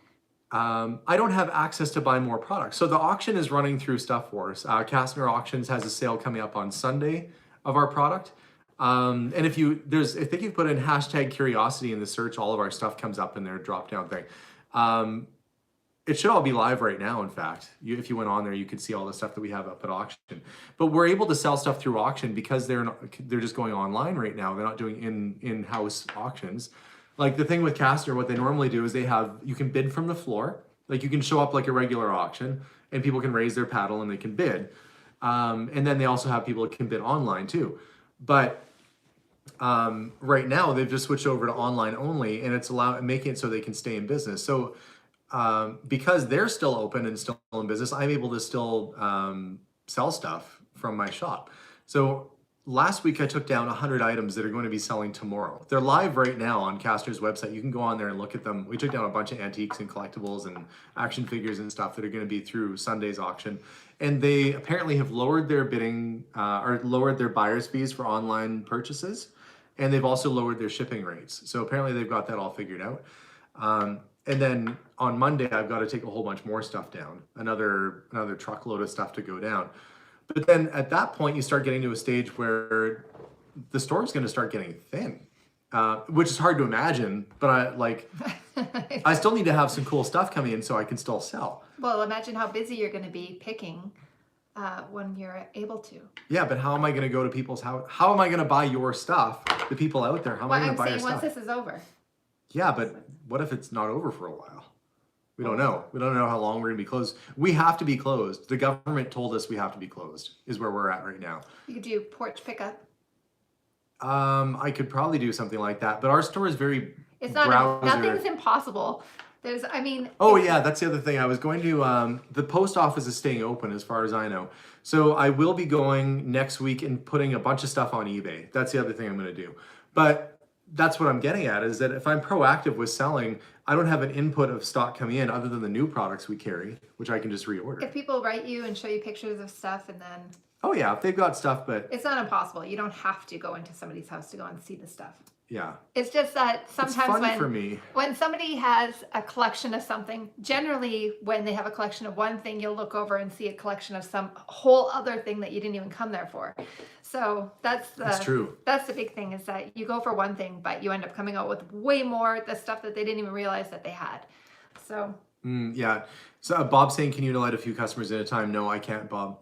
I don't have access to buy more products. So the auction is running through Stuff Wars. Castner Auctions has a sale coming up on Sunday of our product. And if I think you put in hashtag curiosity in the search, all of our stuff comes up in their drop down thing. It should all be live right now. In fact, if you went on there, you could see all the stuff that we have up at auction. But we're able to sell stuff through auction because they're just going online right now. They're not doing in-house auctions. Like the thing with Castner, what they normally do is you can bid from the floor. Like you can show up like a regular auction and people can raise their paddle and they can bid. And then they also have people that can bid online too. But right now they've just switched over to online only, and it's making it so they can stay in business. So because they're still open and still in business, I'm able to still sell stuff from my shop. So last week I took down 100 items that are going to be selling tomorrow. They're live right now on Castner's website. You can go on there and look at them. We took down a bunch of antiques and collectibles and action figures and stuff that are going to be through Sunday's auction. And they apparently have lowered their bidding or lowered their buyer's fees for online purchases. And they've also lowered their shipping rates. So apparently they've got that all figured out. And then on Monday, I've got to take a whole bunch more stuff down, another truckload of stuff to go down. But then at that point, you start getting to a stage where the store is going to start getting thin, which is hard to imagine. But I still need to have some cool stuff coming in so I can still sell. Well, imagine how busy you're going to be picking when you're able to. Yeah, but how am I going to go to people's house? How am I going to buy your stuff? The people out there, how am I going to buy your stuff? Once this is over. Yeah, but what if it's not over for a while? We don't know. We don't know how long we're going to be closed. We have to be closed. The government told us we have to be closed, is where we're at right now. You could do porch pickup. I could probably do something like that, but our store is very It's not, nothing's impossible. Oh yeah, that's the other thing. I was going to, the post office is staying open as far as I know. So I will be going next week and putting a bunch of stuff on eBay. That's the other thing I'm going to do. But that's what I'm getting at, is that if I'm proactive with selling, I don't have an input of stock coming in other than the new products we carry, which I can just reorder. If people write you and show you pictures of stuff and then... Oh yeah, if they've got stuff, but... It's not impossible. You don't have to go into somebody's house to go and see the stuff. Yeah. It's just that sometimes when somebody has a collection of something, generally when they have a collection of one thing, you'll look over and see a collection of some whole other thing that you didn't even come there for. So that's true. That's the big thing, is that you go for one thing, but you end up coming out with way more, the stuff that they didn't even realize that they had. So. Yeah. So Bob's saying, can you let a few customers at a time? No, I can't, Bob.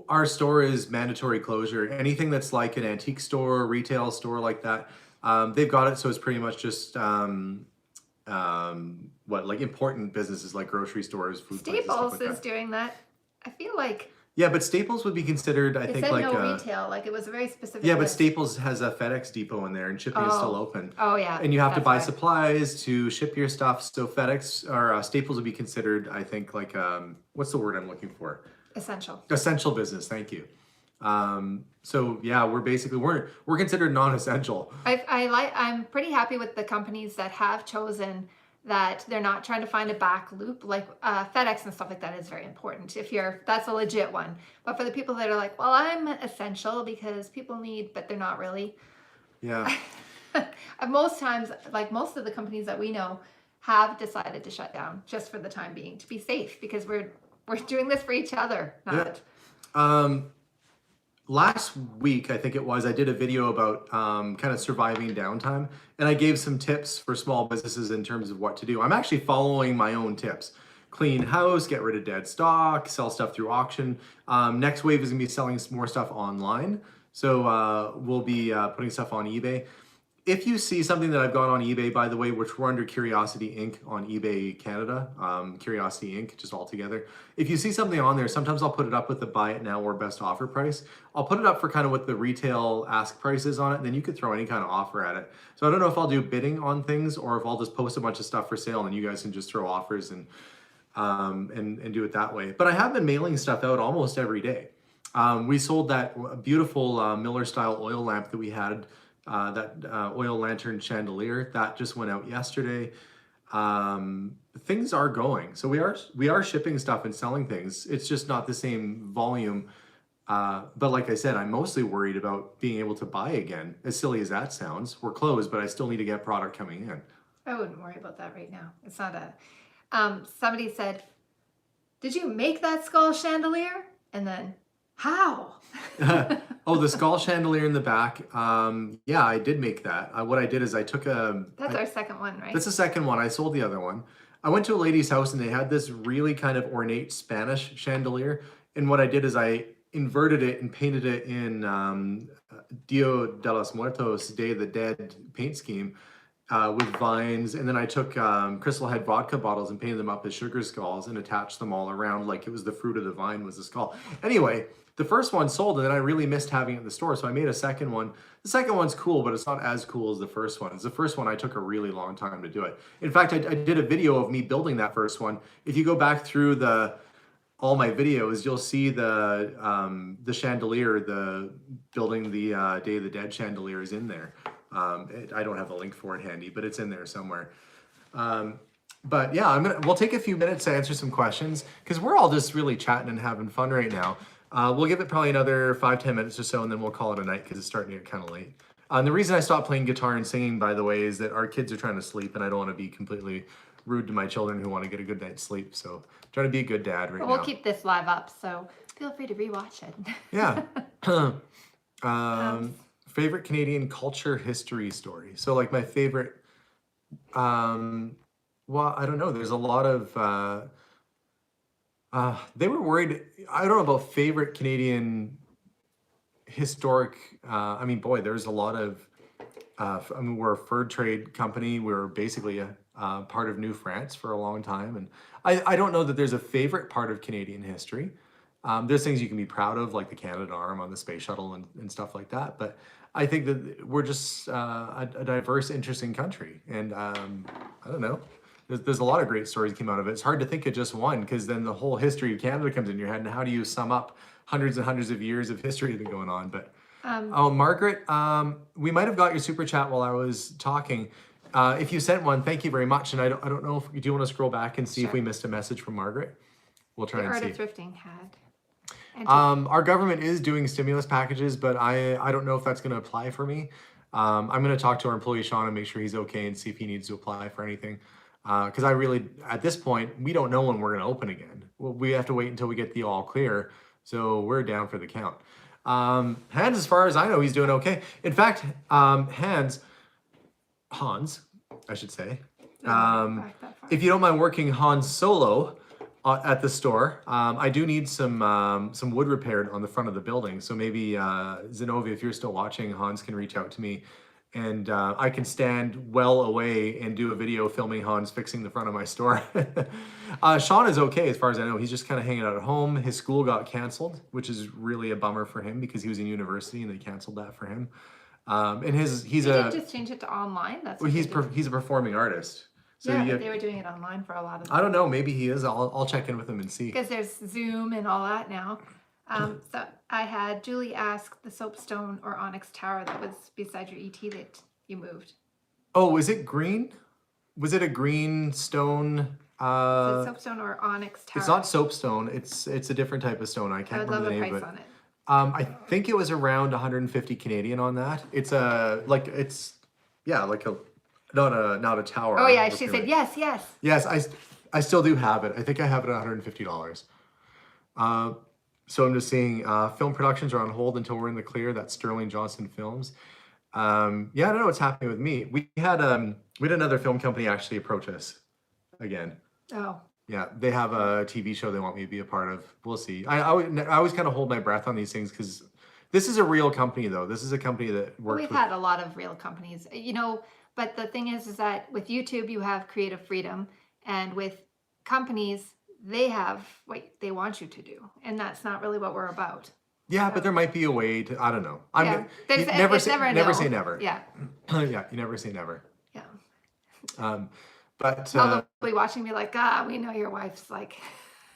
Our store is mandatory closure. Anything that's like an antique store, retail store like that, they've got it, so it's pretty much just like important businesses like grocery stores, food places, Staples stuff like is doing that. I feel like. Yeah, but Staples would be considered, I think, like no retail. Like it was a very specific. Yeah, but list. Staples has a FedEx depot in there, and shipping is still open. Oh yeah. And you have to buy supplies to ship your stuff. So FedEx or Staples would be considered, I think, like what's the word I'm looking for? Essential business. Thank you. So yeah, we're considered non-essential. I'm pretty happy with the companies that have chosen that they're not trying to find a back loop, like FedEx and stuff like that is very important. That's a legit one. But for the people that are like, well, I'm essential because people need, but they're not really. Yeah. Most times, like most of the companies that we know have decided to shut down just for the time being to be safe, because we're doing this for each other. Last week, I think it was, I did a video about kind of surviving downtime, and I gave some tips for small businesses in terms of what to do. I'm actually following my own tips. Clean house, get rid of dead stock, sell stuff through auction. Next wave is gonna be selling some more stuff online. So we'll be putting stuff on eBay. If you see something that I've got on eBay, by the way, which we're under Curiosity Inc. on eBay Canada, Curiosity Inc. just all together. If you see something on there, sometimes I'll put it up with the buy it now or best offer price. I'll put it up for kind of what the retail ask price is on it, and then you could throw any kind of offer at it. So I don't know if I'll do bidding on things or if I'll just post a bunch of stuff for sale and you guys can just throw offers and do it that way. But I have been mailing stuff out almost every day. We sold that beautiful Miller style oil lamp that we had. That oil lantern chandelier that just went out yesterday. Things are going, so we are shipping stuff and selling things. It's just not the same volume But like I said, I'm mostly worried about being able to buy again. As silly as that sounds, we're closed, but I still need to get product coming in. I wouldn't worry about that right now. It's not a. Somebody said, "Did you make that skull chandelier?" And then, how? Oh, the skull chandelier in the back. Yeah, I did make that. What I did is I took That's our second one, right? that's the second one. I sold the other one. I went to a lady's house and they had this really kind of ornate Spanish chandelier. And what I did is I inverted it and painted it in Dia de los Muertos, Day of the Dead paint scheme with vines. And then I took Crystal Head vodka bottles and painted them up as sugar skulls and attached them all around like it was the fruit of the vine was the skull. Anyway, the first one sold and then I really missed having it in the store. So I made a second one. The second one's cool, but it's not as cool as the first one. It's the first one I took a really long time to do it. In fact, I did a video of me building that first one. If you go back through all my videos, you'll see the chandelier, the building the Day of the Dead chandelier is in there. I don't have a link for it handy, but it's in there somewhere. But yeah, we'll take a few minutes to answer some questions because we're all just really chatting and having fun right now. We'll give it probably another 5-10 minutes or so, and then we'll call it a night because it's starting to get kind of late. The reason I stopped playing guitar and singing, by the way, is that our kids are trying to sleep, and I don't want to be completely rude to my children who want to get a good night's sleep. So I'm trying to be a good dad right now. We'll keep this live up, so feel free to rewatch it. Yeah. Favorite Canadian culture history story. So like my favorite, well, I don't know. There's a lot of, they were worried, I don't know about favorite Canadian historic, I mean, boy, there's a lot of, I mean, we're a fur trade company. We're basically a part of New France for a long time. And I don't know that there's a favorite part of Canadian history. There's things you can be proud of, like the Canadarm on the space shuttle and stuff like that. But I think that we're just a diverse, interesting country. And I don't know. There's a lot of great stories that came out of it. It's hard to think of just one because then the whole history of Canada comes in your head. And how do you sum up hundreds and hundreds of years of history that going on? But oh, Margaret, we might have got your super chat while I was talking. If you sent one, thank you very much. And I don't know if you want to scroll back and see if we missed a message from Margaret. We'll try and see. The Art of Thrifting had. Our government is doing stimulus packages, but I don't know if that's going to apply for me. I'm going to talk to our employee Sean and make sure he's okay and see if he needs to apply for anything. Because I really, at this point, we don't know when we're going to open again. Well, we have to wait until we get the all clear. So we're down for the count. Hans, as far as I know, he's doing okay. In fact, Hans, I should say, if you don't mind working Hans solo at the store, I do need some wood repaired on the front of the building. So maybe Zenobia, if you're still watching, Hans can reach out to me and I can stand well away and do a video filming Hans fixing the front of my store. Sean is okay as far as I know. He's just kind of hanging out at home. His school got canceled, which is really a bummer for him because he was in university and they canceled that for him. And he's just change it to online. That's well, he's a performing artist. So yeah, but they were doing it online for a lot of them. I don't know. Maybe he is. I'll check in with him and see. Because there's Zoom and all that now. So I had Julie ask the soapstone or onyx tower that was beside your ET that you moved. Oh, was it green? Was it a green stone? Is it soapstone or onyx tower? It's not soapstone. It's a different type of stone. I can't remember the name of it. I would love a price on it. I think it was around 150 Canadian on that. It's not a tower. Oh yeah, she said yes. Yes, I still do have it. I think I have it at $150. So I'm just seeing film productions are on hold until we're in the clear. That's Sterling Johnson Films. Yeah, I don't know what's happening with me. We had another film company actually approach us again. Oh. Yeah, they have a TV show they want me to be a part of. We'll see. I always kind of hold my breath on these things because this is a real company, though. This is a company that works. We've had a lot of real companies, but the thing is that with YouTube, you have creative freedom, and with companies, they have what they want you to do, and that's not really what we're about. Yeah, so. But there might be a way to. I don't know. Never say never. Yeah. Yeah, you never say never. Yeah. But they'll be watching me like, we know your wife's like.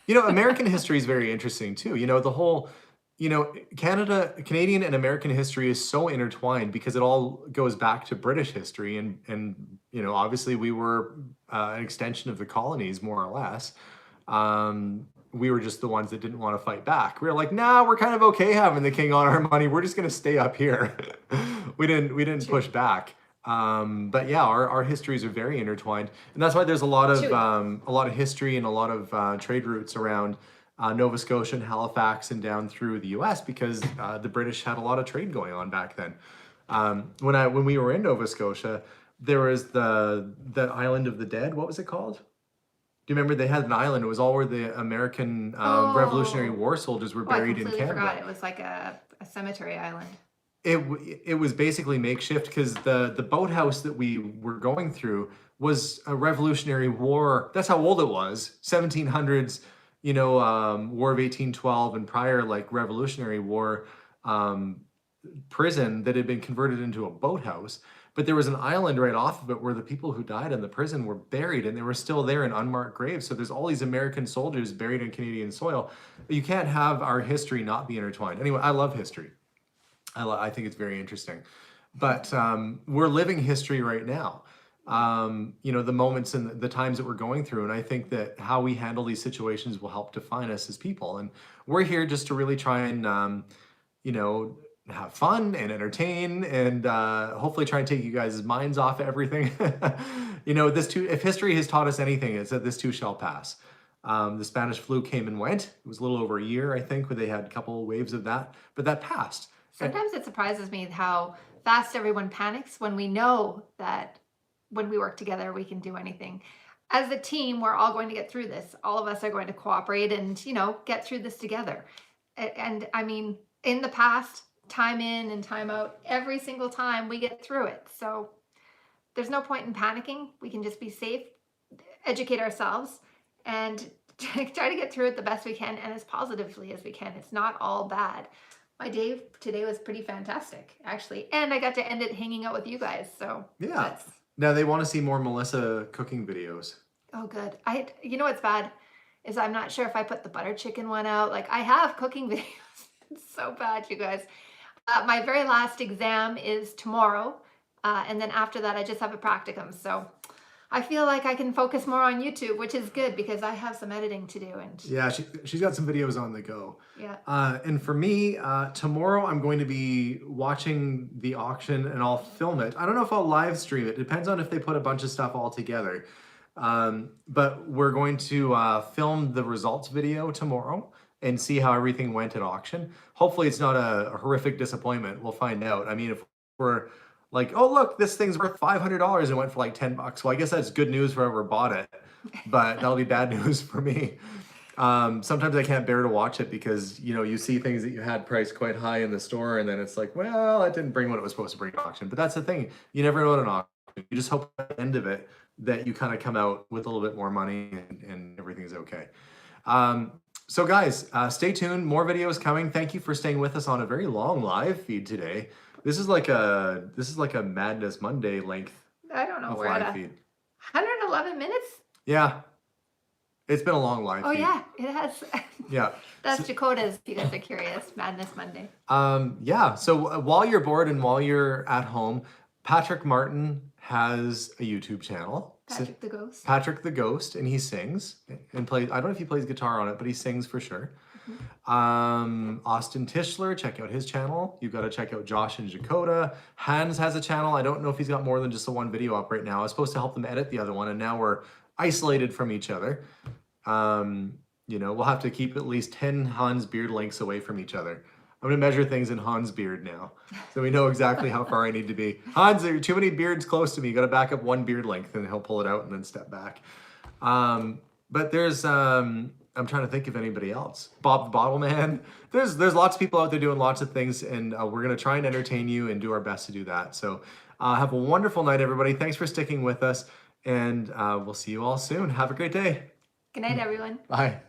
American history is very interesting too. The whole, Canadian and American history is so intertwined because it all goes back to British history, and obviously we were an extension of the colonies more or less. we were just the ones that didn't want to fight back. We were like, nah, we're kind of okay having the king on our money. We're just going to stay up here. we didn't push back. But yeah, our histories are very intertwined, and that's why there's a lot of history and a lot of trade routes around Nova Scotia and Halifax and down through the U.S. because the British had a lot of trade going on back then. When we were in Nova Scotia, there was the Island of the Dead. What was it called? Do you remember they had an island? It was all where the American Revolutionary War soldiers were buried in Canada. I forgot. It was like a cemetery island. It was basically makeshift because the boathouse that we were going through was a Revolutionary War. That's how old it was. 1700s, War of 1812 and prior, like Revolutionary War prison that had been converted into a boathouse. But there was an island right off of it where the people who died in the prison were buried, and they were still there in unmarked graves. So there's all these American soldiers buried in Canadian soil. You can't have our history not be intertwined. Anyway, I love history. I think it's very interesting. But we're living history right now. The moments and the times that we're going through. And I think that how we handle these situations will help define us as people. And we're here just to really try and, have fun and entertain and hopefully try and take you guys' minds off everything. If history has taught us anything, it's that this too shall pass. The Spanish flu came and went. It was a little over a year, I think, where they had a couple waves of that, but that passed. Sometimes it surprises me how fast everyone panics when we know that when we work together, we can do anything. As a team, we're all going to get through this. All of us are going to cooperate and, get through this together. And I mean, in the past, time in and time out, every single time we get through it. So there's no point in panicking. We can just be safe, educate ourselves, and try to get through it the best we can and as positively as we can. It's not all bad. My day today was pretty fantastic, actually. And I got to end it hanging out with you guys. So yeah. Now they want to see more Melissa cooking videos. Oh, good. What's bad is I'm not sure if I put the butter chicken one out. Like, I have cooking videos. It's so bad, you guys. My very last exam is tomorrow. And then after that, I just have a practicum. So I feel like I can focus more on YouTube, which is good because I have some editing to do. And yeah, she's got some videos on the go. Yeah. And for me, tomorrow I'm going to be watching the auction and I'll film it. I don't know if I'll live stream it. Depends on if they put a bunch of stuff all together. But we're going to film the results video tomorrow and see how everything went at auction. Hopefully it's not a horrific disappointment. We'll find out. I mean, if we're like, oh, look, this thing's worth $500 and went for like $10. Well, I guess that's good news for whoever bought it, but that'll be bad news for me. Sometimes I can't bear to watch it because, you see things that you had priced quite high in the store and then it's like, well, that didn't bring what it was supposed to bring to auction. But that's the thing. You never know at an auction. You just hope at the end of it that you kind of come out with a little bit more money and everything's okay. So guys, stay tuned. More videos coming. Thank you for staying with us on a very long live feed today. This is like a Madness Monday length. I don't know, we're at 111 minutes. Yeah, it's been a long live feed. Yeah, it has. Yeah, that's Dakota's. If you guys are curious, Madness Monday. Yeah. So while you're bored and while you're at home, Patrick Martin has a YouTube channel. Patrick the Ghost. Patrick the Ghost, and he sings and plays. I don't know if he plays guitar on it, but he sings for sure. Austin Tischler, check out his channel. You've got to check out Josh and Dakota. Hans has a channel. I don't know if he's got more than just the one video up right now. I was supposed to help them edit the other one, and now we're isolated from each other. We'll have to keep at least 10 Hans beard lengths away from each other. I'm going to measure things in Hans' beard now, so we know exactly how far I need to be. Hans, there are too many beards close to me. You got to back up one beard length, and he'll pull it out and then step back. But there's, I'm trying to think of anybody else. Bob the Bottle Man. There's lots of people out there doing lots of things, and we're going to try and entertain you and do our best to do that. So have a wonderful night, everybody. Thanks for sticking with us, and we'll see you all soon. Have a great day. Good night, everyone. Bye.